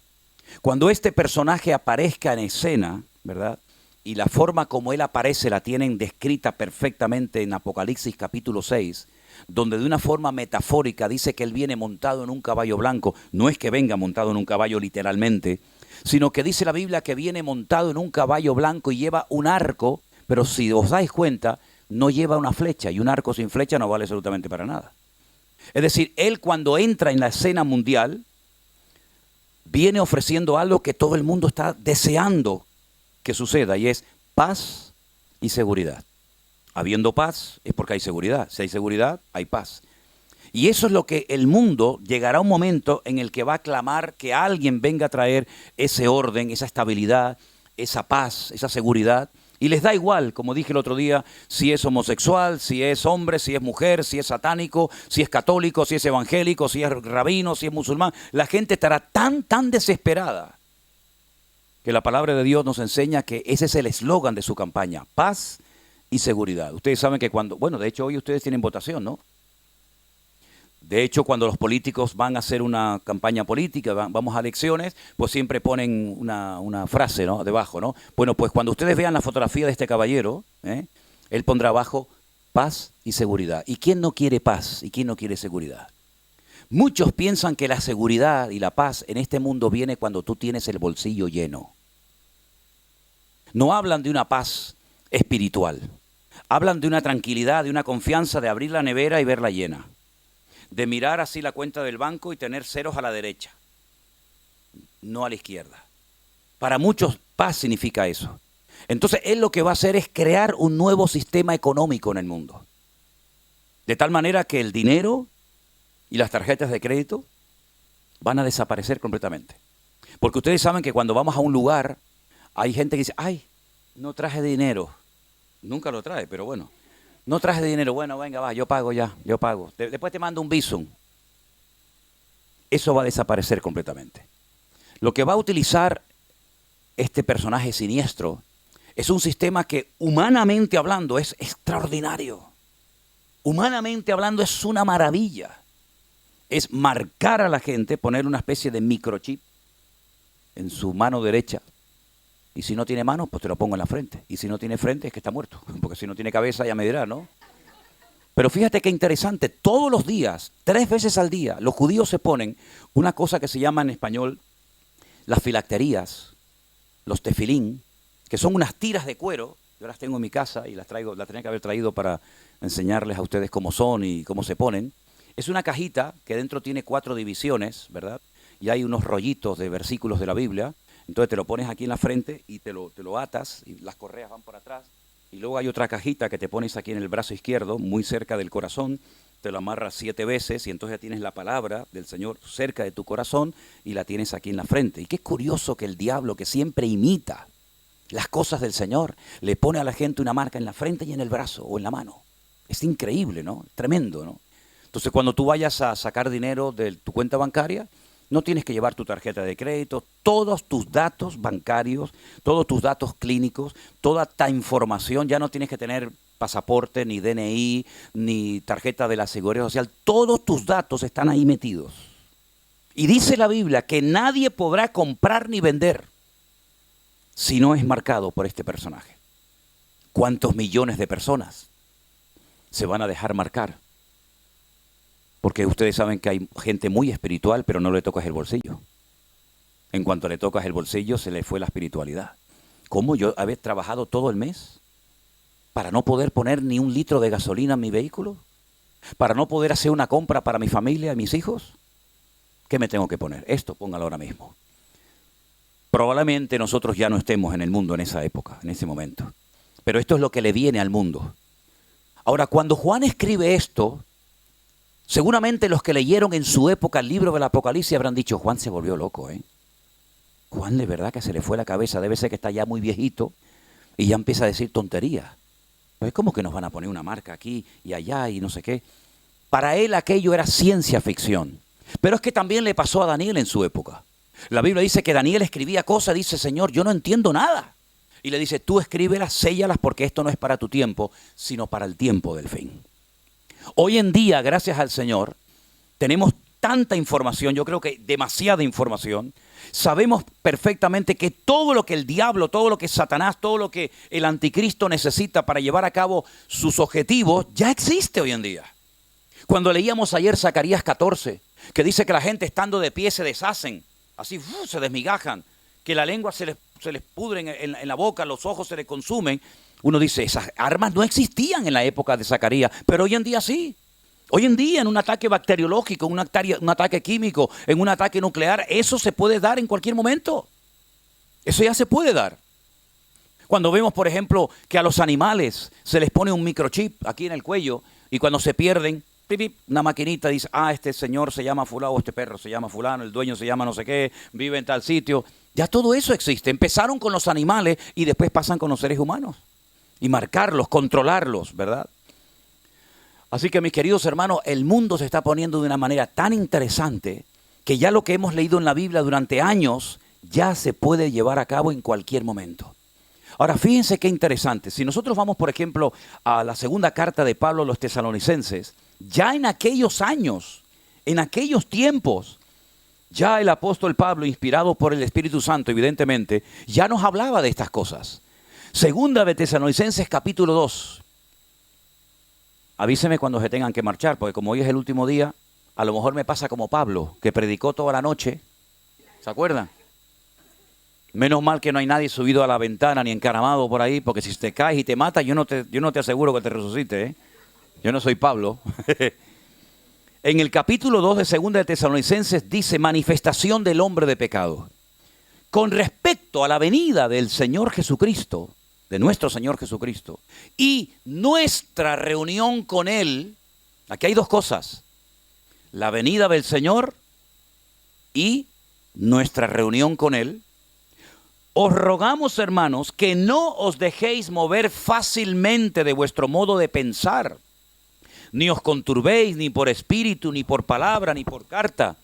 Cuando este personaje aparezca en escena, ¿verdad?, y la forma como él aparece la tienen descrita perfectamente en Apocalipsis capítulo 6, donde de una forma metafórica dice que él viene montado en un caballo blanco. No es que venga montado en un caballo literalmente, sino que dice la Biblia que viene montado en un caballo blanco y lleva un arco, pero si os dais cuenta, no lleva una flecha, y un arco sin flecha no vale absolutamente para nada. Es decir, él cuando entra en la escena mundial, viene ofreciendo algo que todo el mundo está deseando que suceda, y es paz y seguridad. Habiendo paz es porque hay seguridad. Si hay seguridad, hay paz. Y eso es lo que el mundo llegará a un momento en el que va a clamar que alguien venga a traer ese orden, esa estabilidad, esa paz, esa seguridad. Y les da igual, como dije el otro día, si es homosexual, si es hombre, si es mujer, si es satánico, si es católico, si es evangélico, si es rabino, si es musulmán. La gente estará tan desesperada que la palabra de Dios nos enseña que ese es el eslogan de su campaña: paz y seguridad. Ustedes saben que de hecho hoy ustedes tienen votación, ¿no? De hecho, cuando los políticos van a hacer una campaña política, vamos a elecciones, pues siempre ponen una frase, ¿no?, debajo, ¿no? Bueno, pues cuando ustedes vean la fotografía de este caballero, él pondrá abajo paz y seguridad. ¿Y quién no quiere paz? ¿Y quién no quiere seguridad? Muchos piensan que la seguridad y la paz en este mundo viene cuando tú tienes el bolsillo lleno. No hablan de una paz espiritual. Hablan de una tranquilidad, de una confianza, de abrir la nevera y verla llena. De mirar así la cuenta del banco y tener ceros a la derecha, no a la izquierda. Para muchos, paz significa eso. Entonces, él lo que va a hacer es crear un nuevo sistema económico en el mundo. De tal manera que el dinero y las tarjetas de crédito van a desaparecer completamente. Porque ustedes saben que cuando vamos a un lugar, hay gente que dice, ay, no traje dinero. Nunca lo trae, pero bueno. No traje dinero, bueno, venga, va, yo pago ya, yo pago. Después te mando un Bizum. Eso va a desaparecer completamente. Lo que va a utilizar este personaje siniestro es un sistema que, humanamente hablando, es extraordinario. Humanamente hablando, es una maravilla. Es marcar a la gente, poner una especie de microchip en su mano derecha. Y si no tiene mano, pues te lo pongo en la frente. Y si no tiene frente, es que está muerto. Porque si no tiene cabeza, ya me dirá, ¿no? Pero fíjate qué interesante. Todos los días, 3 veces al día, los judíos se ponen una cosa que se llama en español las filacterías, los tefilín, que son unas tiras de cuero. Yo las tengo en mi casa y las tenía que haber traído para enseñarles a ustedes cómo son y cómo se ponen. Es una cajita que dentro tiene 4 divisiones, ¿verdad? Y hay unos rollitos de versículos de la Biblia. Entonces te lo pones aquí en la frente y te lo atas y las correas van por atrás. Y luego hay otra cajita que te pones aquí en el brazo izquierdo, muy cerca del corazón. Te lo amarras 7 veces y entonces ya tienes la palabra del Señor cerca de tu corazón y la tienes aquí en la frente. Y qué curioso que el diablo, que siempre imita las cosas del Señor, le pone a la gente una marca en la frente y en el brazo o en la mano. Es increíble, ¿no? Tremendo, ¿no? Entonces, cuando tú vayas a sacar dinero de tu cuenta bancaria, no tienes que llevar tu tarjeta de crédito, todos tus datos bancarios, todos tus datos clínicos, toda ta información, ya no tienes que tener pasaporte, ni DNI, ni tarjeta de la Seguridad Social, todos tus datos están ahí metidos. Y dice la Biblia que nadie podrá comprar ni vender si no es marcado por este personaje. ¿Cuántos millones de personas se van a dejar marcar? Porque ustedes saben que hay gente muy espiritual, pero no le tocas el bolsillo. En cuanto le tocas el bolsillo, se le fue la espiritualidad. ¿Cómo yo había trabajado todo el mes para no poder poner ni un litro de gasolina en mi vehículo? ¿Para no poder hacer una compra para mi familia, mis hijos? ¿Qué me tengo que poner? Esto, póngalo ahora mismo. Probablemente nosotros ya no estemos en el mundo en esa época, en ese momento. Pero esto es lo que le viene al mundo. Ahora, cuando Juan escribe esto, seguramente los que leyeron en su época el libro del Apocalipsis habrán dicho, Juan se volvió loco, ¿eh? Juan de verdad que se le fue la cabeza, debe ser que está ya muy viejito y ya empieza a decir tonterías. Pues ¿cómo que nos van a poner una marca aquí y allá y no sé qué? Para él aquello era ciencia ficción. Pero es que también le pasó a Daniel en su época. La Biblia dice que Daniel escribía cosas, dice, Señor, yo no entiendo nada. Y le dice, tú escríbelas, séllalas, porque esto no es para tu tiempo, sino para el tiempo del fin. Hoy en día, gracias al Señor, tenemos tanta información, yo creo que demasiada información. Sabemos perfectamente que todo lo que el diablo, todo lo que Satanás, todo lo que el anticristo necesita para llevar a cabo sus objetivos, ya existe hoy en día. Cuando leíamos ayer Zacarías 14, que dice que la gente estando de pie se deshacen, así se desmigajan, que la lengua se les pudre en la boca, los ojos se les consumen. Uno dice, esas armas no existían en la época de Zacarías, pero hoy en día sí. Hoy en día en un ataque bacteriológico, un ataque químico, en un ataque nuclear, eso se puede dar en cualquier momento. Eso ya se puede dar. Cuando vemos, por ejemplo, que a los animales se les pone un microchip aquí en el cuello y cuando se pierden, una maquinita dice, este señor se llama fulano, este perro se llama fulano, el dueño se llama no sé qué, vive en tal sitio. Ya todo eso existe. Empezaron con los animales y después pasan con los seres humanos. Y marcarlos, controlarlos, ¿verdad? Así que mis queridos hermanos, el mundo se está poniendo de una manera tan interesante que ya lo que hemos leído en la Biblia durante años ya se puede llevar a cabo en cualquier momento. Ahora fíjense qué interesante. Si nosotros vamos, por ejemplo, a la segunda carta de Pablo a los tesalonicenses, ya en aquellos años, en aquellos tiempos, ya el apóstol Pablo, inspirado por el Espíritu Santo, evidentemente, ya nos hablaba de estas cosas. Segunda de Tesalonicenses capítulo 2. Avíseme cuando se tengan que marchar, porque como hoy es el último día, a lo mejor me pasa como Pablo, que predicó toda la noche. ¿Se acuerdan? Menos mal que no hay nadie subido a la ventana ni encaramado por ahí, porque si te caes y te matas, yo no te aseguro que te resucite, ¿eh? Yo no soy Pablo. En el capítulo 2 de Segunda de Tesalonicenses dice manifestación del hombre de pecado. Con respecto a la venida del Señor Jesucristo, de nuestro Señor Jesucristo, y nuestra reunión con Él, aquí hay dos cosas, la venida del Señor y nuestra reunión con Él. Os rogamos, hermanos, que no os dejéis mover fácilmente de vuestro modo de pensar, ni os conturbéis ni por espíritu, ni por palabra, ni por carta,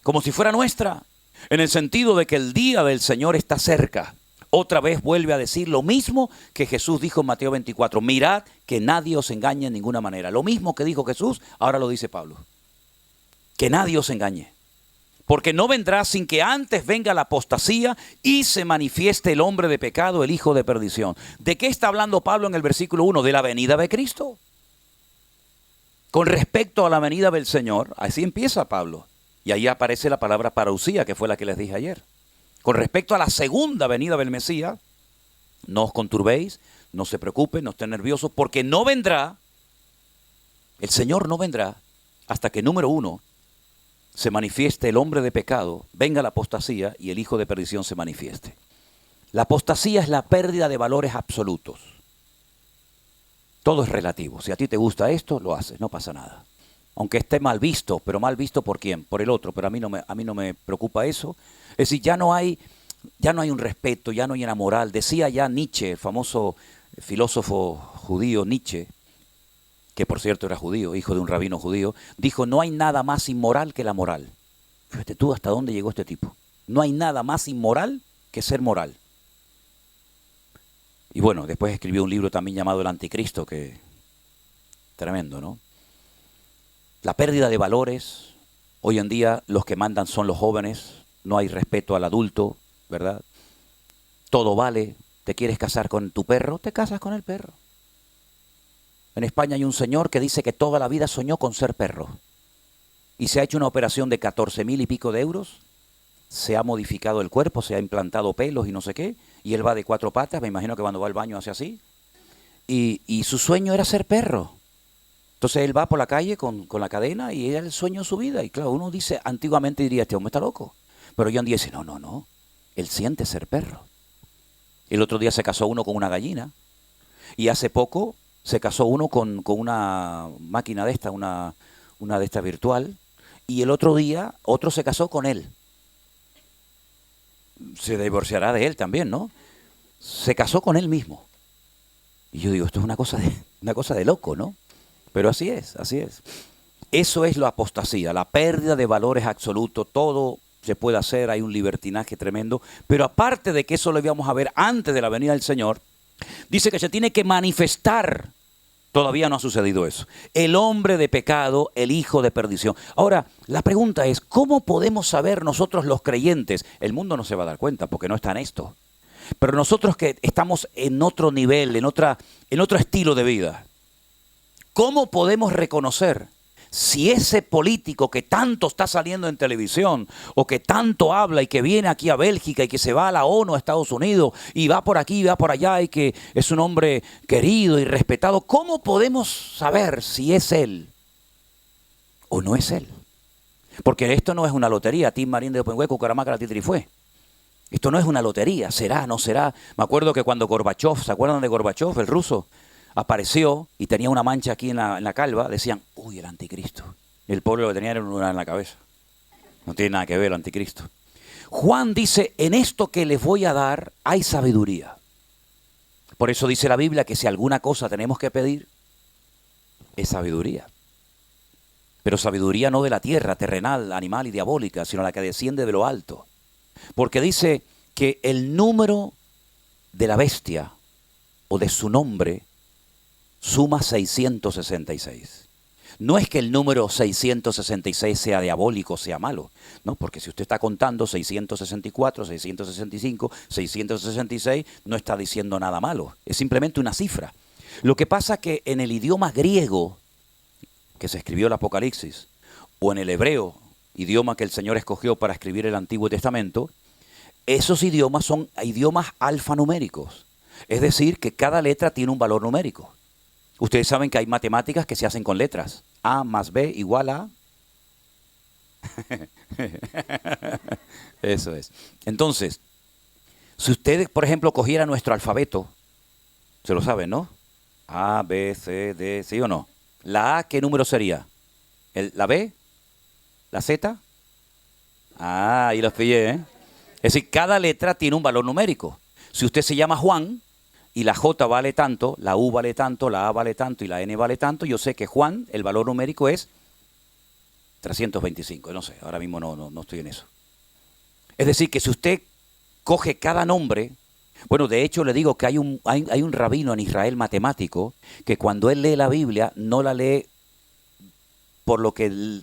como si fuera nuestra, en el sentido de que el día del Señor está cerca. Otra vez vuelve a decir lo mismo que Jesús dijo en Mateo 24. Mirad que nadie os engañe en ninguna manera. Lo mismo que dijo Jesús, ahora lo dice Pablo. Que nadie os engañe. Porque no vendrá sin que antes venga la apostasía y se manifieste el hombre de pecado, el hijo de perdición. ¿De qué está hablando Pablo en el versículo 1? De la venida de Cristo. Con respecto a la venida del Señor, así empieza Pablo. Y ahí aparece la palabra parousia, que fue la que les dije ayer. Con respecto a la segunda venida del Mesías, no os conturbéis, no se preocupen, no estén nerviosos, porque no vendrá, el Señor no vendrá hasta que, número uno, se manifieste el hombre de pecado, venga la apostasía y el hijo de perdición se manifieste. La apostasía es la pérdida de valores absolutos. Todo es relativo. Si a ti te gusta esto, lo haces, no pasa nada. Aunque esté mal visto, pero mal visto ¿por quién? Por el otro, pero a mí no me preocupa eso. Es decir, ya no hay un respeto, ya no hay una moral. Decía ya Nietzsche, el famoso filósofo judío Nietzsche, que por cierto era judío, hijo de un rabino judío, dijo, no hay nada más inmoral que la moral. Fíjate tú hasta dónde llegó este tipo. No hay nada más inmoral que ser moral. Y bueno, después escribió un libro también llamado El Anticristo, que tremendo, ¿no? La pérdida de valores. Hoy en día los que mandan son los jóvenes, no hay respeto al adulto, ¿verdad? Todo vale. ¿Te quieres casar con tu perro? Te casas con el perro. En España hay un señor que dice que toda la vida soñó con ser perro. Y se ha hecho una operación de 14.000 y pico de euros. Se ha modificado el cuerpo, se ha implantado pelos y no sé qué. Y él va de 4 patas, me imagino que cuando va al baño hace así. Y su sueño era ser perro. Entonces él va por la calle con la cadena y era el sueño de su vida. Y claro, uno dice, antiguamente diría, este hombre está loco. Pero hoy en día dice, no. Él siente ser perro. El otro día se casó uno con una gallina. Y hace poco se casó uno con una máquina de esta, una de esta virtual. Y el otro día otro se casó con él. Se divorciará de él también, ¿no? Se casó con él mismo. Y yo digo, esto es una cosa de loco, ¿no? Pero así es, así es. Eso es la apostasía, la pérdida de valores absolutos. Todo se puede hacer, hay un libertinaje tremendo. Pero aparte de que eso lo íbamos a ver antes de la venida del Señor, dice que se tiene que manifestar. Todavía no ha sucedido eso. El hombre de pecado, el hijo de perdición. Ahora, la pregunta es, ¿cómo podemos saber nosotros los creyentes? El mundo no se va a dar cuenta porque no está en esto. Pero nosotros que estamos en otro nivel, en otro estilo de vida, ¿cómo podemos reconocer si ese político que tanto está saliendo en televisión o que tanto habla y que viene aquí a Bélgica y que se va a la ONU, a Estados Unidos y va por aquí y va por allá y que es un hombre querido y respetado, ¿cómo podemos saber si es él o no es él? Porque esto no es una lotería, Tim Marín de Openhueco, Cucaramaca, la Titri fue. Esto no es una lotería, será, no será. Me acuerdo que cuando Gorbachev, ¿se acuerdan de Gorbachev, el ruso? Apareció y tenía una mancha aquí en la calva, decían, uy, el anticristo. El pobre lo que tenía era una en la cabeza. No tiene nada que ver el anticristo. Juan dice, en esto que les voy a dar hay sabiduría. Por eso dice la Biblia que si alguna cosa tenemos que pedir, es sabiduría. Pero sabiduría no de la tierra, terrenal, animal y diabólica, sino la que desciende de lo alto. Porque dice que el número de la bestia o de su nombre suma 666. No es que el número 666 sea diabólico, sea malo, ¿no? Porque si usted está contando 664, 665, 666, no está diciendo nada malo. Es simplemente una cifra. Lo que pasa que en el idioma griego que se escribió el Apocalipsis, o en el hebreo, idioma que el Señor escogió para escribir el Antiguo Testamento, esos idiomas son idiomas alfanuméricos. Es decir, que cada letra tiene un valor numérico. Ustedes saben que hay matemáticas que se hacen con letras. A más B igual a... Eso es. Entonces, si ustedes, por ejemplo, cogieran nuestro alfabeto, se lo saben, ¿no? A, B, C, D, ¿sí o no? La A, ¿qué número sería? ¿La B? ¿La Z? Ah, ahí los pillé, ¿eh? Es decir, cada letra tiene un valor numérico. Si usted se llama Juan y la J vale tanto, la U vale tanto, la A vale tanto y la N vale tanto, yo sé que Juan, el valor numérico es 325. No sé, ahora mismo no estoy en eso. Es decir, que si usted coge cada nombre... Bueno, de hecho le digo que hay un rabino en Israel matemático que cuando él lee la Biblia no la lee por lo que lee,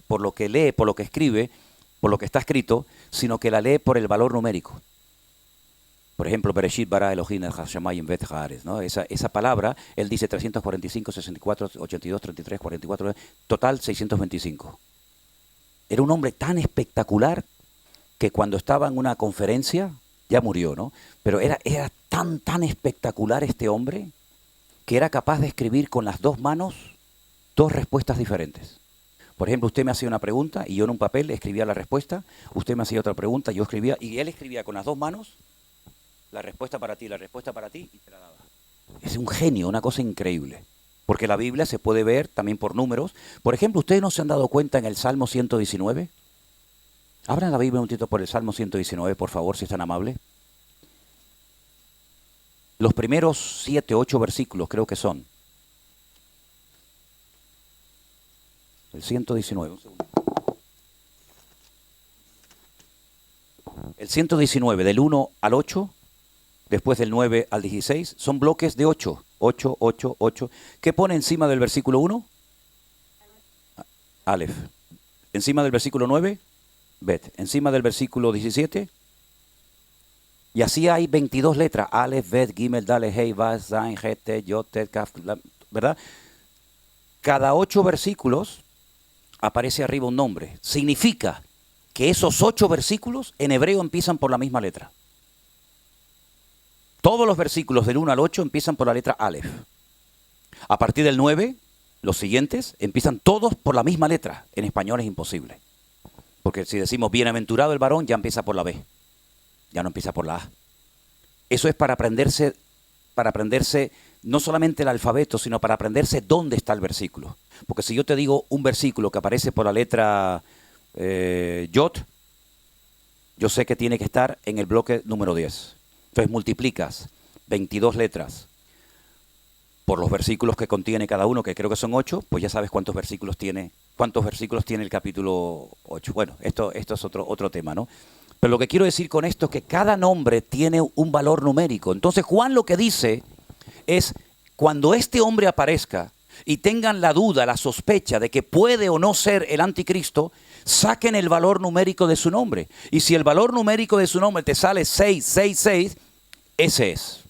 por lo que escribe, por lo que está escrito, sino que la lee por el valor numérico. Por ejemplo, Bereshit bara Elohim el Hashamayim vet haaretz, ¿no? Esa palabra, él dice 345, 64, 82, 33, 44, total 625. Era un hombre tan espectacular que cuando estaba en una conferencia, ya murió, ¿no? Pero era tan espectacular este hombre que era capaz de escribir con las dos manos 2 respuestas diferentes. Por ejemplo, usted me hacía una pregunta y yo en un papel escribía la respuesta, usted me hacía otra pregunta, yo escribía, y él escribía con las 2 manos la respuesta para ti y te la daba. Es un genio, una cosa increíble. Porque la Biblia se puede ver también por números. Por ejemplo, ¿ustedes no se han dado cuenta en el Salmo 119? Abran la Biblia un momentito por el Salmo 119, por favor, si es tan amable. Los primeros 7, 8 versículos creo que son. El 119. Un segundo. El 119, del 1 al 8, después del 9 al 16, son bloques de 8. 8, 8, 8. ¿Qué pone encima del versículo 1? Aleph. Encima del versículo 9, Bet. Encima del versículo 17. Y así hay 22 letras. Aleph, Bet, Gimel, Daleth, Hei, Vav, Zain, Het, Tet, Yod, Tet, Kaf, ¿verdad? Cada 8 versículos aparece arriba un nombre. Significa que esos 8 versículos en hebreo empiezan por la misma letra. Todos los versículos del 1 al 8 empiezan por la letra Aleph. A partir del 9, los siguientes empiezan todos por la misma letra. En español es imposible. Porque si decimos bienaventurado el varón, ya empieza por la B. Ya no empieza por la A. Eso es para aprenderse no solamente el alfabeto, sino para aprenderse dónde está el versículo. Porque si yo te digo un versículo que aparece por la letra Yod, yo sé que tiene que estar en el bloque número 10. Entonces multiplicas 22 letras por los versículos que contiene cada uno, que creo que son 8, pues ya sabes cuántos versículos tiene el capítulo 8. Bueno, esto es otro tema, ¿no? Pero lo que quiero decir con esto es que cada nombre tiene un valor numérico. Entonces Juan lo que dice es, cuando este hombre aparezca y tengan la duda, la sospecha de que puede o no ser el anticristo, saquen el valor numérico de su nombre. Y si el valor numérico de su nombre te sale 666, ese es.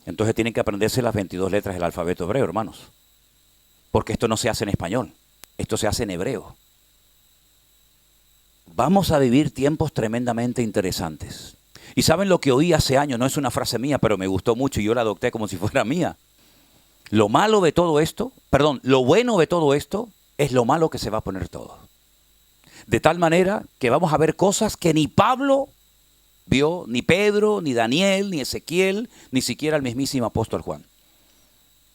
Entonces tienen que aprenderse las 22 letras del alfabeto hebreo, hermanos. Porque esto no se hace en español, esto se hace en hebreo. Vamos a vivir tiempos tremendamente interesantes. Y saben lo que oí hace años, no es una frase mía, pero me gustó mucho y yo la adopté como si fuera mía. Lo bueno de todo esto es lo malo que se va a poner todo. De tal manera que vamos a ver cosas que ni Pablo vio, ni Pedro, ni Daniel, ni Ezequiel, ni siquiera el mismísimo apóstol Juan.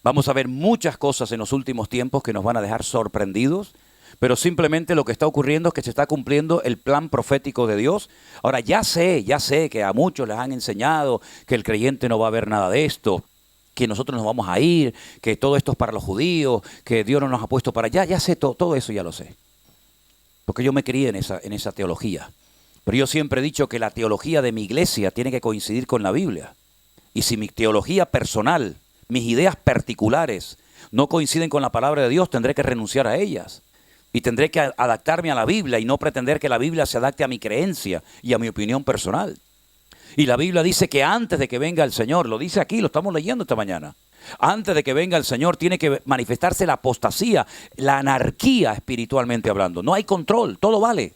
Vamos a ver muchas cosas en los últimos tiempos que nos van a dejar sorprendidos, pero simplemente lo que está ocurriendo es que se está cumpliendo el plan profético de Dios. Ahora ya sé que a muchos les han enseñado que el creyente no va a ver nada de esto, que nosotros nos vamos a ir, que todo esto es para los judíos, que Dios no nos ha puesto para allá. Ya sé todo eso, ya lo sé. Porque yo me crié en esa teología. Pero yo siempre he dicho que la teología de mi iglesia tiene que coincidir con la Biblia. Y si mi teología personal, mis ideas particulares, no coinciden con la palabra de Dios, tendré que renunciar a ellas. Y tendré que adaptarme a la Biblia y no pretender que la Biblia se adapte a mi creencia y a mi opinión personal. Y la Biblia dice que antes de que venga el Señor, lo dice aquí, lo estamos leyendo esta mañana, antes de que venga el Señor tiene que manifestarse la apostasía, la anarquía espiritualmente hablando. No hay control, todo vale.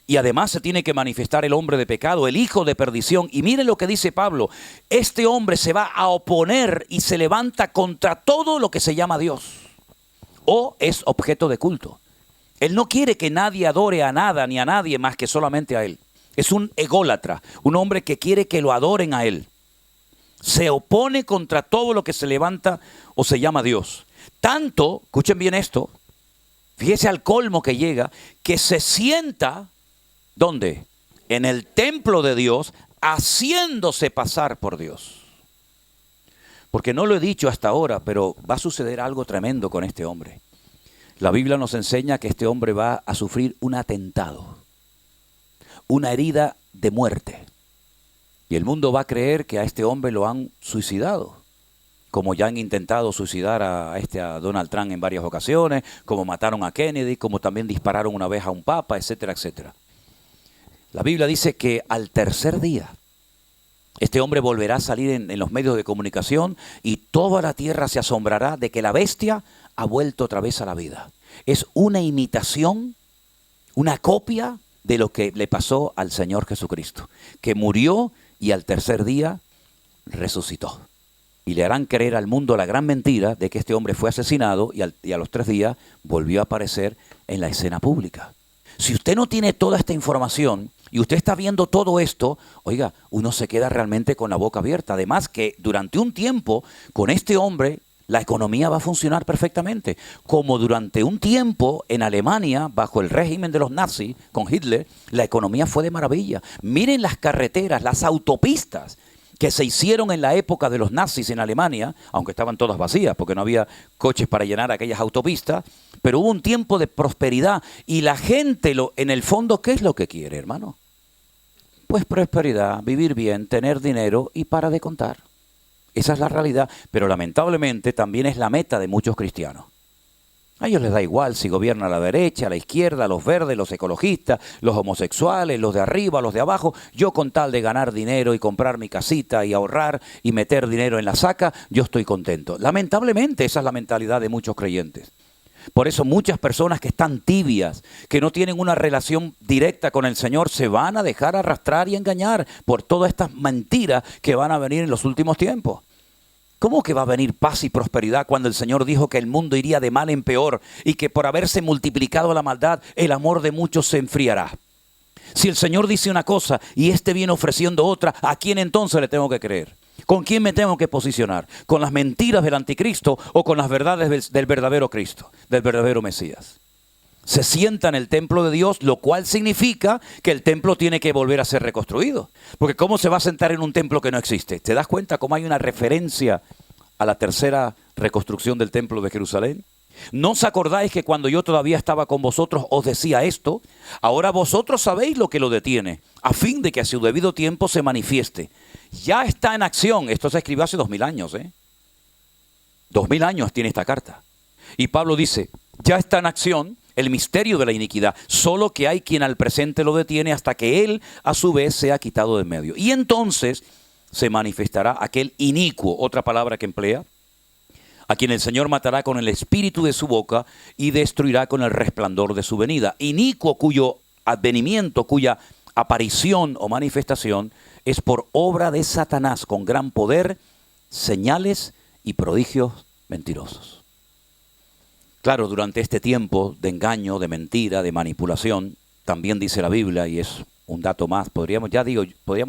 Y además se tiene que manifestar el hombre de pecado, el hijo de perdición. Y miren lo que dice Pablo, este hombre se va a oponer y se levanta contra todo lo que se llama Dios o es objeto de culto. Él no quiere que nadie adore a nada ni a nadie más que solamente a él. Es un ególatra, un hombre que quiere que lo adoren a él. Se opone contra todo lo que se levanta o se llama Dios. Tanto, escuchen bien esto, fíjese al colmo que llega, que se sienta, ¿dónde? En el templo de Dios, haciéndose pasar por Dios. Porque no lo he dicho hasta ahora, pero va a suceder algo tremendo con este hombre. La Biblia nos enseña que este hombre va a sufrir un atentado, una herida de muerte. Y el mundo va a creer que a este hombre lo han suicidado, como ya han intentado suicidar a Donald Trump en varias ocasiones, como mataron a Kennedy, como también dispararon una vez a un papa, etcétera, etcétera. La Biblia dice que al tercer día, este hombre volverá a salir en los medios de comunicación y toda la tierra se asombrará de que la bestia ha vuelto otra vez a la vida. Es una imitación, una copia de lo que le pasó al Señor Jesucristo, que murió y al tercer día resucitó. Y le harán creer al mundo la gran mentira de que este hombre fue asesinado y a los 3 días volvió a aparecer en la escena pública. Si usted no tiene toda esta información y usted está viendo todo esto, oiga, uno se queda realmente con la boca abierta. Además que durante un tiempo con este hombre la economía va a funcionar perfectamente. Como durante un tiempo en Alemania, bajo el régimen de los nazis, con Hitler, la economía fue de maravilla. Miren las carreteras, las autopistas. que se hicieron en la época de los nazis en Alemania, aunque estaban todas vacías porque no había coches para llenar aquellas autopistas, pero hubo un tiempo de prosperidad y la gente en el fondo, ¿qué es lo que quiere, hermano? Pues prosperidad, vivir bien, tener dinero y para de contar. Esa es la realidad, pero lamentablemente también es la meta de muchos cristianos. A ellos les da igual si gobierna la derecha, la izquierda, los verdes, los ecologistas, los homosexuales, los de arriba, los de abajo. Yo con tal de ganar dinero y comprar mi casita y ahorrar y meter dinero en la saca, yo estoy contento. Lamentablemente esa es la mentalidad de muchos creyentes. Por eso muchas personas que están tibias, que no tienen una relación directa con el Señor, se van a dejar arrastrar y engañar por todas estas mentiras que van a venir en los últimos tiempos. ¿Cómo que va a venir paz y prosperidad cuando el Señor dijo que el mundo iría de mal en peor y que por haberse multiplicado la maldad, el amor de muchos se enfriará? Si el Señor dice una cosa y éste viene ofreciendo otra, ¿a quién entonces le tengo que creer? ¿Con quién me tengo que posicionar? ¿Con las mentiras del anticristo o con las verdades del verdadero Cristo, del verdadero Mesías? Se sienta en el templo de Dios, lo cual significa que el templo tiene que volver a ser reconstruido. Porque ¿cómo se va a sentar en un templo que no existe? ¿Te das cuenta cómo hay una referencia a la tercera reconstrucción del templo de Jerusalén? ¿No os acordáis que cuando yo todavía estaba con vosotros os decía esto? Ahora vosotros sabéis lo que lo detiene, a fin de que a su debido tiempo se manifieste. Ya está en acción. Esto se escribió hace 2000 años, 2000 años tiene esta carta. Y Pablo dice, ya está en acción el misterio de la iniquidad, solo que hay quien al presente lo detiene hasta que él a su vez sea quitado de medio. Y entonces se manifestará aquel inicuo, otra palabra que emplea, a quien el Señor matará con el espíritu de su boca y destruirá con el resplandor de su venida. Inicuo cuyo advenimiento, cuya aparición o manifestación es por obra de Satanás con gran poder, señales y prodigios mentirosos. Claro, durante este tiempo de engaño, de mentira, de manipulación, también dice la Biblia, y es un dato más, podríamos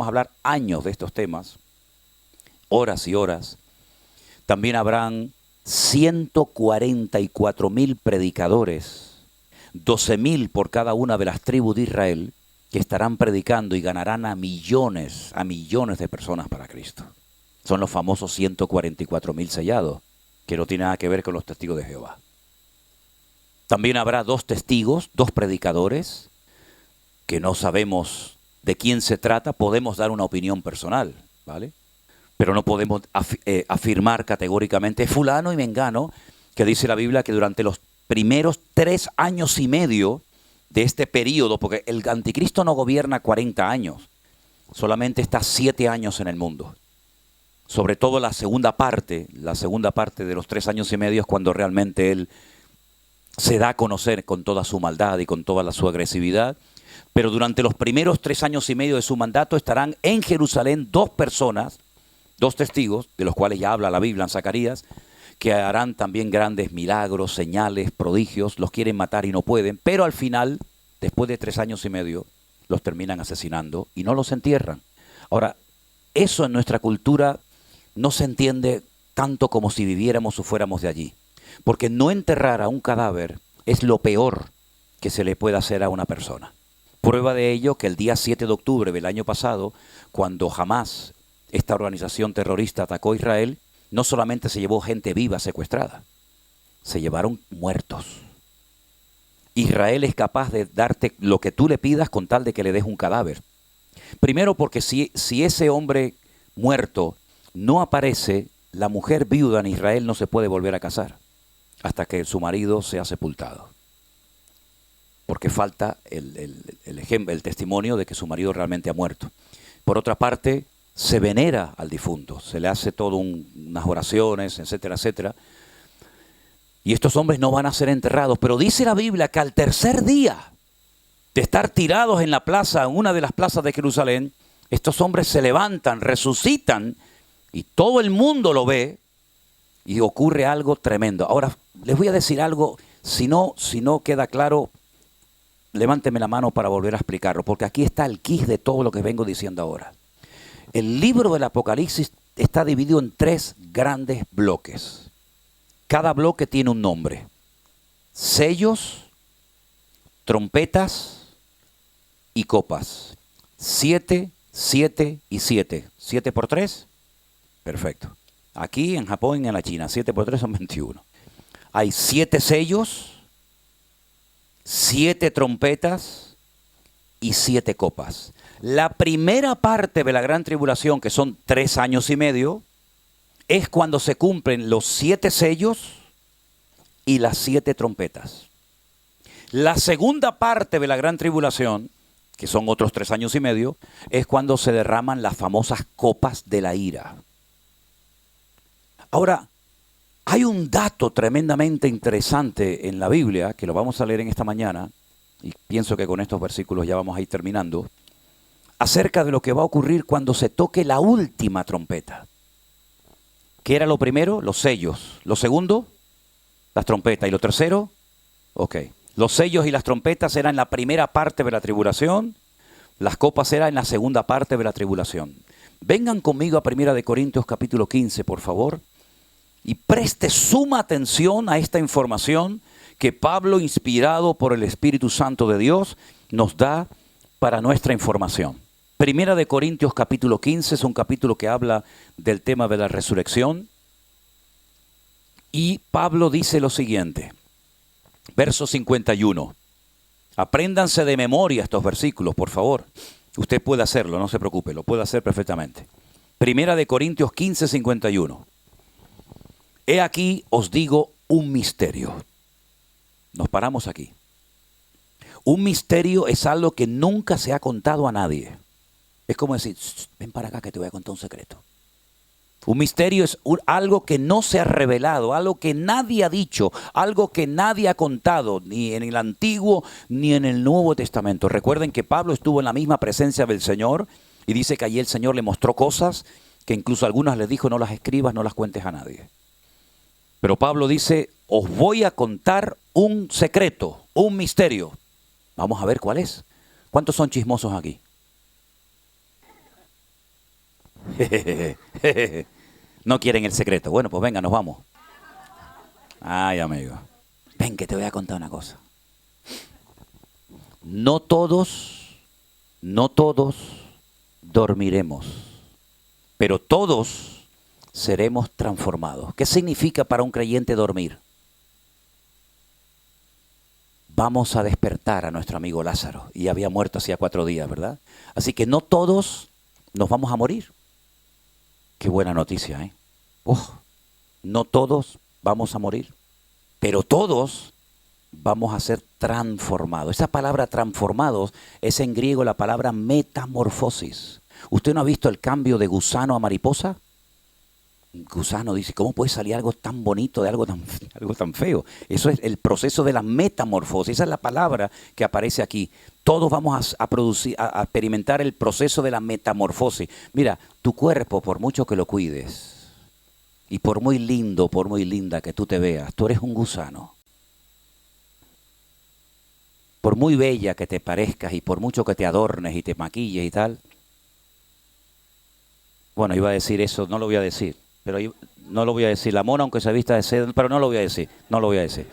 hablar años de estos temas, horas y horas. También habrán 144,000 predicadores, 12,000 por cada una de las tribus de Israel, que estarán predicando y ganarán a millones de personas para Cristo. Son los famosos 144,000 sellados, que no tienen nada que ver con los testigos de Jehová. También habrá 2 testigos, 2 predicadores, que no sabemos de quién se trata, podemos dar una opinión personal, ¿vale? Pero no podemos afirmar categóricamente fulano y mengano, que dice la Biblia que durante los primeros 3 años y medio de este periodo, porque el anticristo no gobierna 40 años, solamente está 7 años en el mundo. Sobre todo la segunda parte de los 3 años y medio es cuando realmente él se da a conocer con toda su maldad y con toda su agresividad. Pero durante los primeros 3 años y medio de su mandato estarán en Jerusalén 2 personas, 2 testigos, de los cuales ya habla la Biblia en Zacarías, que harán también grandes milagros, señales, prodigios, los quieren matar y no pueden, pero al final, después de 3 años y medio, los terminan asesinando y no los entierran. Ahora, eso en nuestra cultura no se entiende tanto como si viviéramos o fuéramos de allí. Porque no enterrar a un cadáver es lo peor que se le puede hacer a una persona. Prueba de ello que el día 7 de octubre del año pasado, cuando Hamás, esta organización terrorista, atacó a Israel, no solamente se llevó gente viva secuestrada, se llevaron muertos. Israel es capaz de darte lo que tú le pidas con tal de que le des un cadáver. Primero porque si ese hombre muerto no aparece, la mujer viuda en Israel no se puede volver a casar hasta que su marido sea sepultado. Porque falta el testimonio de que su marido realmente ha muerto. Por otra parte, se venera al difunto, se le hace todo unas oraciones, etcétera, etcétera. Y estos hombres no van a ser enterrados, pero dice la Biblia que al tercer día de estar tirados en la plaza, en una de las plazas de Jerusalén, estos hombres se levantan, resucitan y todo el mundo lo ve y ocurre algo tremendo. Ahora, les voy a decir algo, si no queda claro, levánteme la mano para volver a explicarlo, porque aquí está el quid de todo lo que vengo diciendo ahora. El libro del Apocalipsis está dividido en 3 grandes bloques. Cada bloque tiene un nombre: sellos, trompetas y copas. 7 7 y 7. ¿7 por 3? Perfecto. Aquí en Japón y en la China, 7 por 3 son 21. Hay 7 sellos, 7 trompetas y 7 copas. La primera parte de la gran tribulación, que son 3 años y medio, es cuando se cumplen los 7 sellos y las 7 trompetas. La segunda parte de la gran tribulación, que son otros 3 años y medio, es cuando se derraman las famosas copas de la ira. Ahora, hay un dato tremendamente interesante en la Biblia, que lo vamos a leer en esta mañana, y pienso que con estos versículos ya vamos a ir terminando, acerca de lo que va a ocurrir cuando se toque la última trompeta. ¿Qué era lo primero? Los sellos. Lo segundo, las trompetas. Y lo tercero, los sellos y las trompetas eran la primera parte de la tribulación, las copas eran en la segunda parte de la tribulación. Vengan conmigo a 1 Corintios capítulo 15, por favor. Y preste suma atención a esta información que Pablo, inspirado por el Espíritu Santo de Dios, nos da para nuestra información. 1 Corintios capítulo 15 es un capítulo que habla del tema de la resurrección. Y Pablo dice lo siguiente, verso 51. Apréndanse de memoria estos versículos, por favor. Usted puede hacerlo, no se preocupe, lo puede hacer perfectamente. 1 Corintios 15, 51. He aquí os digo un misterio. Nos paramos aquí. Un misterio es algo que nunca se ha contado a nadie. Es como decir, ven para acá que te voy a contar un secreto. Un misterio es algo que no se ha revelado, algo que nadie ha dicho, algo que nadie ha contado, ni en el Antiguo ni en el Nuevo Testamento. Recuerden que Pablo estuvo en la misma presencia del Señor y dice que allí el Señor le mostró cosas que incluso algunas les dijo, no las escribas, no las cuentes a nadie. Pero Pablo dice, os voy a contar un secreto, un misterio. Vamos a ver cuál es. ¿Cuántos son chismosos aquí? No quieren el secreto. Bueno, pues venga, nos vamos. Ay, amigo. Ven que te voy a contar una cosa. No todos dormiremos, pero todos seremos transformados. ¿Qué significa para un creyente dormir? Vamos a despertar a nuestro amigo Lázaro, y había muerto hacía 4 días, ¿verdad? Así que no todos nos vamos a morir. Qué buena noticia, ¿eh? No todos vamos a morir, pero todos vamos a ser transformados. Esa palabra transformados es en griego la palabra metamorfosis. ¿Usted no ha visto el cambio de gusano a mariposa? Gusano dice, ¿cómo puede salir algo tan bonito de algo tan feo? Eso es el proceso de la metamorfosis. Esa es la palabra que aparece aquí. Todos vamos a experimentar el proceso de la metamorfosis. Mira, tu cuerpo, por mucho que lo cuides, y por muy lindo, por muy linda que tú te veas, tú eres un gusano. Por muy bella que te parezcas y por mucho que te adornes y te maquilles y tal. Bueno, iba a decir eso, no lo voy a decir. Pero no lo voy a decir. La mona, aunque se vista de seda, pero no lo voy a decir. No lo voy a decir.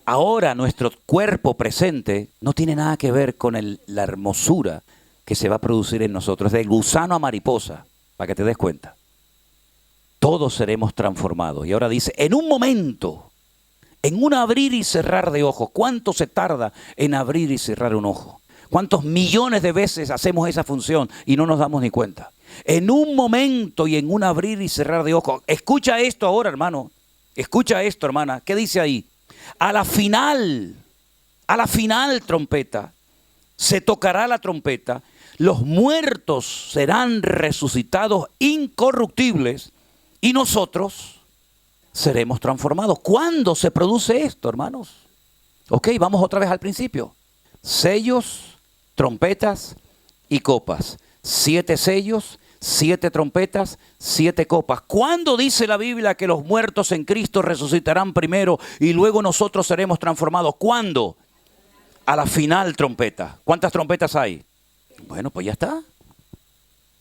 Ahora nuestro cuerpo presente no tiene nada que ver con la hermosura que se va a producir en nosotros. Es del gusano a mariposa, para que te des cuenta. Todos seremos transformados. Y ahora dice, en un momento, en un abrir y cerrar de ojos. ¿Cuánto se tarda en abrir y cerrar un ojo? ¿Cuántos millones de veces hacemos esa función y no nos damos ni cuenta? En un momento y en un abrir y cerrar de ojos. Escucha esto ahora, hermano. Escucha esto, hermana. ¿Qué dice ahí? A la final trompeta, se tocará la trompeta. Los muertos serán resucitados incorruptibles y nosotros seremos transformados. ¿Cuándo se produce esto, hermanos? Ok, vamos otra vez al principio. Sellos, trompetas y copas. 7 sellos, 7 trompetas, 7 copas. ¿Cuándo dice la Biblia que los muertos en Cristo resucitarán primero y luego nosotros seremos transformados? ¿Cuándo? A la final trompeta. ¿Cuántas trompetas hay? Bueno, pues ya está.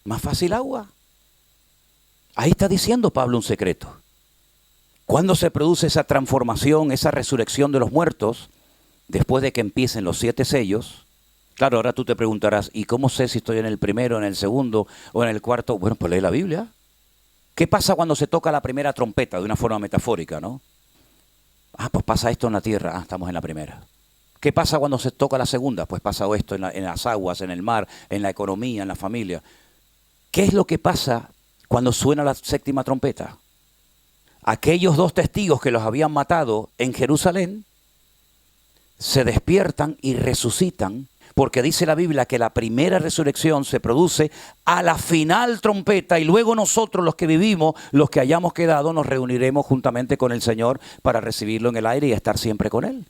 Más fácil agua. Ahí está diciendo Pablo un secreto. ¿Cuándo se produce esa transformación, esa resurrección de los muertos? Después de que empiecen los 7 sellos Claro, ahora tú te preguntarás, ¿y cómo sé si estoy en el primero, en el segundo o en el cuarto? Bueno, pues lee la Biblia. ¿Qué pasa cuando se toca la primera trompeta de una forma metafórica, no? Ah, pues pasa esto en la tierra. Ah, estamos en la primera. ¿Qué pasa cuando se toca la segunda? Pues pasa esto en las aguas, en el mar, en la economía, en la familia. ¿Qué es lo que pasa cuando suena la séptima trompeta? Aquellos 2 testigos que los habían matado en Jerusalén se despiertan y resucitan, porque dice la Biblia que la primera resurrección se produce a la final trompeta y luego nosotros los que vivimos, los que hayamos quedado, nos reuniremos juntamente con el Señor para recibirlo en el aire y estar siempre con Él.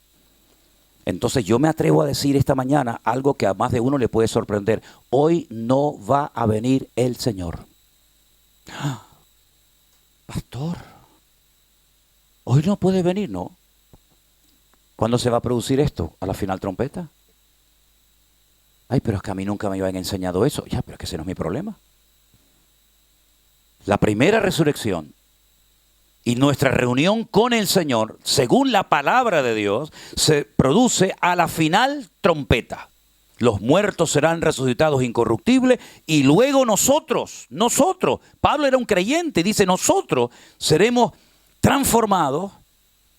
Entonces yo me atrevo a decir esta mañana algo que a más de uno le puede sorprender. Hoy no va a venir el Señor. ¡Ah! Pastor, hoy no puede venir, ¿no? ¿Cuándo se va a producir esto? ¿A la final trompeta? Ay, pero es que a mí nunca me habían enseñado eso. Ya, pero es que ese no es mi problema. La primera resurrección y nuestra reunión con el Señor, según la palabra de Dios, se produce a la final trompeta. Los muertos serán resucitados incorruptibles y luego nosotros, Pablo era un creyente, dice nosotros seremos transformados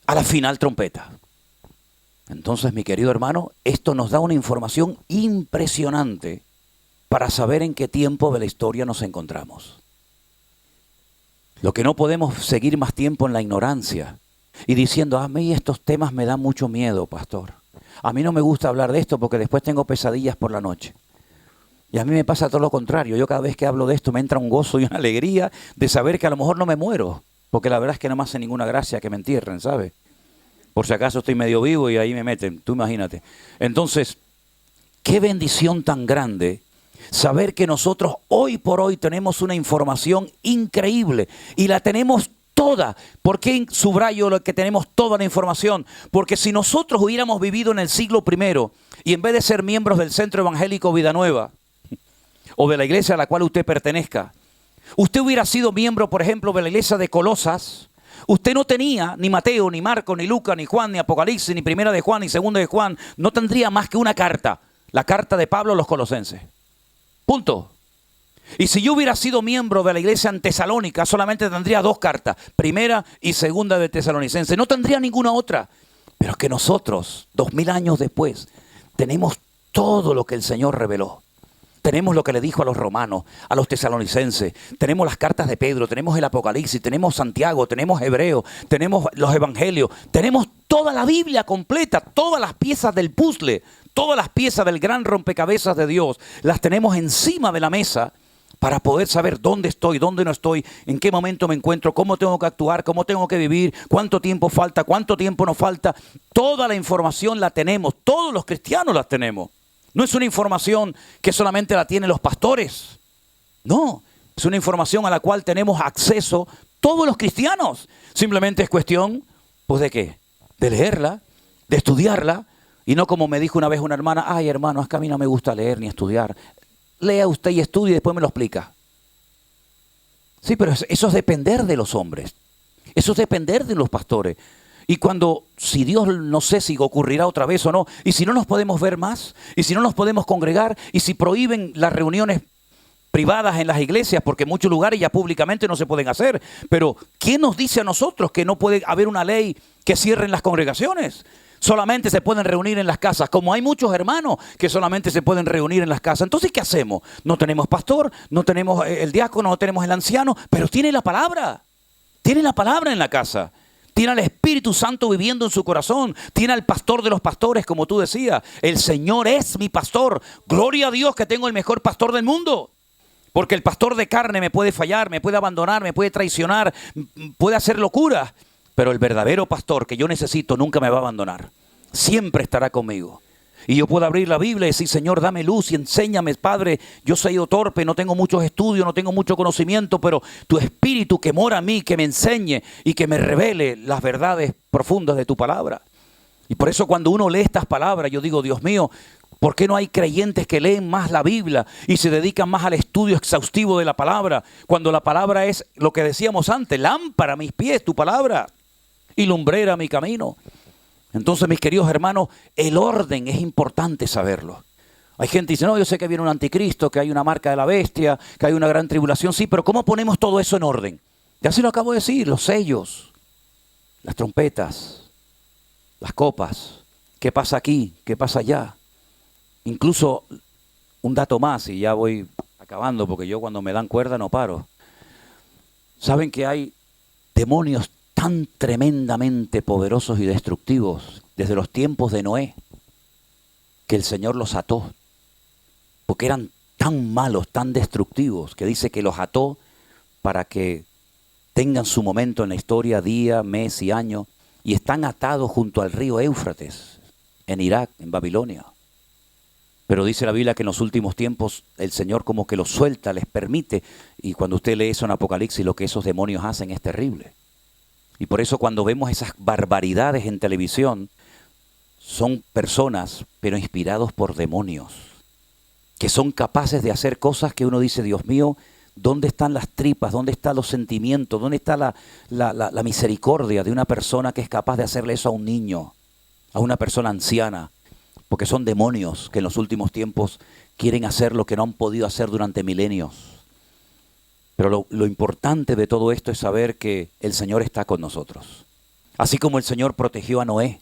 a la final trompeta. Entonces, mi querido hermano, esto nos da una información impresionante para saber en qué tiempo de la historia nos encontramos. Lo que no podemos seguir más tiempo en la ignorancia y diciendo, a mí estos temas me dan mucho miedo, pastor. A mí no me gusta hablar de esto porque después tengo pesadillas por la noche. Y a mí me pasa todo lo contrario. Yo cada vez que hablo de esto me entra un gozo y una alegría de saber que a lo mejor no me muero. Porque la verdad es que no me hace ninguna gracia que me entierren, ¿sabes? Por si acaso estoy medio vivo y ahí me meten, tú imagínate. Entonces, qué bendición tan grande saber que nosotros hoy por hoy tenemos una información increíble y la tenemos toda. ¿Por qué subrayo lo que tenemos toda la información? Porque si nosotros hubiéramos vivido en el siglo I y en vez de ser miembros del Centro Evangélico Vida Nueva o de la iglesia a la cual usted pertenezca, usted hubiera sido miembro, por ejemplo, de la iglesia de Colosas, usted no tenía ni Mateo, ni Marco, ni Lucas, ni Juan, ni Apocalipsis, ni Primera de Juan, ni Segunda de Juan. No tendría más que una carta, la carta de Pablo a los Colosenses. Punto. Y si yo hubiera sido miembro de la iglesia en Tesalónica, solamente tendría 2 cartas, Primera y Segunda de Tesalonicenses. No tendría ninguna otra. Pero es que nosotros, 2000 años después, tenemos todo lo que el Señor reveló. Tenemos lo que le dijo a los romanos, a los tesalonicenses, tenemos las cartas de Pedro, tenemos el Apocalipsis, tenemos Santiago, tenemos Hebreo, tenemos los Evangelios, tenemos toda la Biblia completa, todas las piezas del puzzle, todas las piezas del gran rompecabezas de Dios, las tenemos encima de la mesa para poder saber dónde estoy, dónde no estoy, en qué momento me encuentro, cómo tengo que actuar, cómo tengo que vivir, cuánto tiempo falta, cuánto tiempo nos falta. Toda la información la tenemos, todos los cristianos la tenemos. No es una información que solamente la tienen los pastores. No, es una información a la cual tenemos acceso todos los cristianos. Simplemente es cuestión, pues, ¿de qué? De leerla, de estudiarla. Y no como me dijo una vez una hermana, ay hermano, es que a mí no me gusta leer ni estudiar. Lea usted y estudie y después me lo explica. Sí, pero eso es depender de los hombres. Eso es depender de los pastores. Y cuando, si Dios no sé si ocurrirá otra vez o no, y si no nos podemos ver más, y si no nos podemos congregar, y si prohíben las reuniones privadas en las iglesias, porque en muchos lugares ya públicamente no se pueden hacer, pero ¿quién nos dice a nosotros que no puede haber una ley que cierren las congregaciones? Solamente se pueden reunir en las casas, como hay muchos hermanos que solamente se pueden reunir en las casas. Entonces, ¿qué hacemos? No tenemos pastor, no tenemos el diácono, no tenemos el anciano, pero tiene la palabra en la casa. Tiene al Espíritu Santo viviendo en su corazón. Tiene al pastor de los pastores, como tú decías. El Señor es mi pastor. Gloria a Dios que tengo el mejor pastor del mundo. Porque el pastor de carne me puede fallar, me puede abandonar, me puede traicionar, puede hacer locuras. Pero el verdadero pastor que yo necesito nunca me va a abandonar. Siempre estará conmigo. Y yo puedo abrir la Biblia y decir, Señor, dame luz y enséñame, Padre. Yo soy torpe, no tengo muchos estudios, no tengo mucho conocimiento, pero tu Espíritu que mora en mí, que me enseñe y que me revele las verdades profundas de tu palabra. Y por eso cuando uno lee estas palabras, yo digo, Dios mío, ¿por qué no hay creyentes que leen más la Biblia y se dedican más al estudio exhaustivo de la palabra? Cuando la palabra es lo que decíamos antes, lámpara a mis pies, tu palabra, y lumbrera a mi camino. Entonces, mis queridos hermanos, el orden es importante saberlo. Hay gente que dice, no, yo sé que viene un anticristo, que hay una marca de la bestia, que hay una gran tribulación. Sí, pero ¿cómo ponemos todo eso en orden? Ya se lo acabo de decir, los sellos, las trompetas, las copas. ¿Qué pasa aquí? ¿Qué pasa allá? Incluso un dato más, y ya voy acabando, porque yo cuando me dan cuerda no paro. ¿Saben que hay demonios tan tremendamente poderosos y destructivos desde los tiempos de Noé, que el Señor los ató? Porque eran tan malos, tan destructivos, que dice que los ató para que tengan su momento en la historia, día, mes y año, y están atados junto al río Éufrates, en Irak, en Babilonia. Pero dice la Biblia que en los últimos tiempos el Señor como que los suelta, les permite, y cuando usted lee eso en Apocalipsis, lo que esos demonios hacen es terrible. Y por eso cuando vemos esas barbaridades en televisión, son personas, pero inspirados por demonios, que son capaces de hacer cosas que uno dice, Dios mío, ¿dónde están las tripas? ¿Dónde están los sentimientos? ¿Dónde está la misericordia de una persona que es capaz de hacerle eso a un niño, a una persona anciana? Porque son demonios que en los últimos tiempos quieren hacer lo que no han podido hacer durante milenios. Pero lo importante de todo esto es saber que el Señor está con nosotros. Así como el Señor protegió a Noé,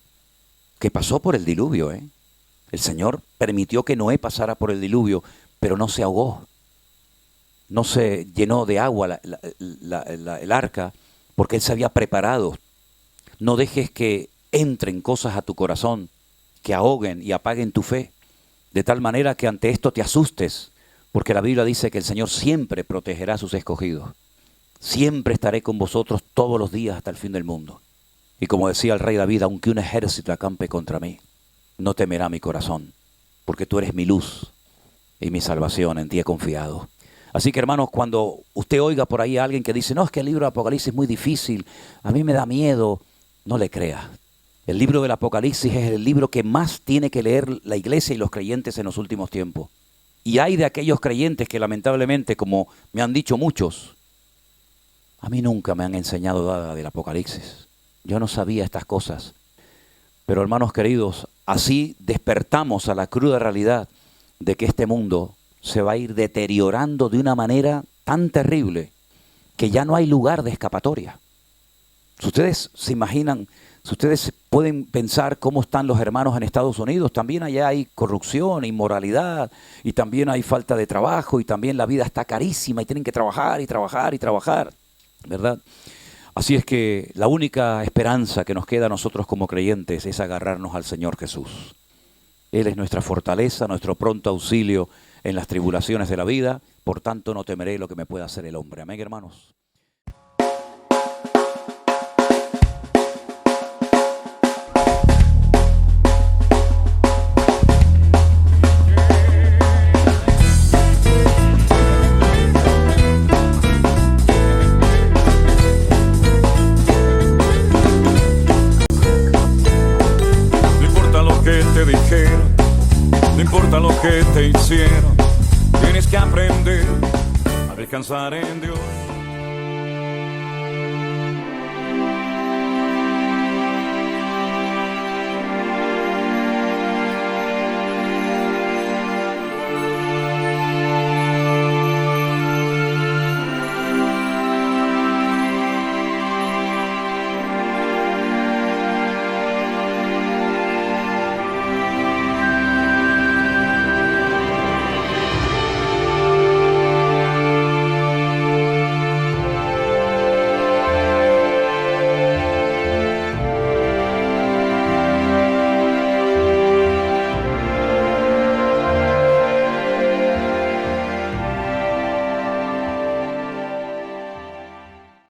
que pasó por el diluvio, El Señor permitió que Noé pasara por el diluvio, pero no se ahogó. No se llenó de agua el arca, porque Él se había preparado. No dejes que entren cosas a tu corazón que ahoguen y apaguen tu fe, de tal manera que ante esto te asustes, porque la Biblia dice que el Señor siempre protegerá a sus escogidos. Siempre estaré con vosotros todos los días hasta el fin del mundo. Y como decía el rey David, aunque un ejército acampe contra mí, no temerá mi corazón, porque tú eres mi luz y mi salvación, en ti he confiado. Así que hermanos, cuando usted oiga por ahí a alguien que dice, no, es que el libro de Apocalipsis es muy difícil, a mí me da miedo, no le crea. El libro del Apocalipsis es el libro que más tiene que leer la iglesia y los creyentes en los últimos tiempos. Y hay de aquellos creyentes que lamentablemente, como me han dicho muchos, a mí nunca me han enseñado nada del Apocalipsis. Yo no sabía estas cosas. Pero hermanos queridos, así despertamos a la cruda realidad de que este mundo se va a ir deteriorando de una manera tan terrible que ya no hay lugar de escapatoria. Si ustedes se imaginan, si ustedes pueden pensar cómo están los hermanos en Estados Unidos, también allá hay corrupción, inmoralidad, y también hay falta de trabajo, y también la vida está carísima, y tienen que trabajar, y trabajar, y trabajar, ¿verdad? Así es que la única esperanza que nos queda a nosotros como creyentes es agarrarnos al Señor Jesús. Él es nuestra fortaleza, nuestro pronto auxilio en las tribulaciones de la vida, por tanto no temeré lo que me pueda hacer el hombre. Amén, hermanos. No importa lo que te hicieron, tienes que aprender a descansar en Dios.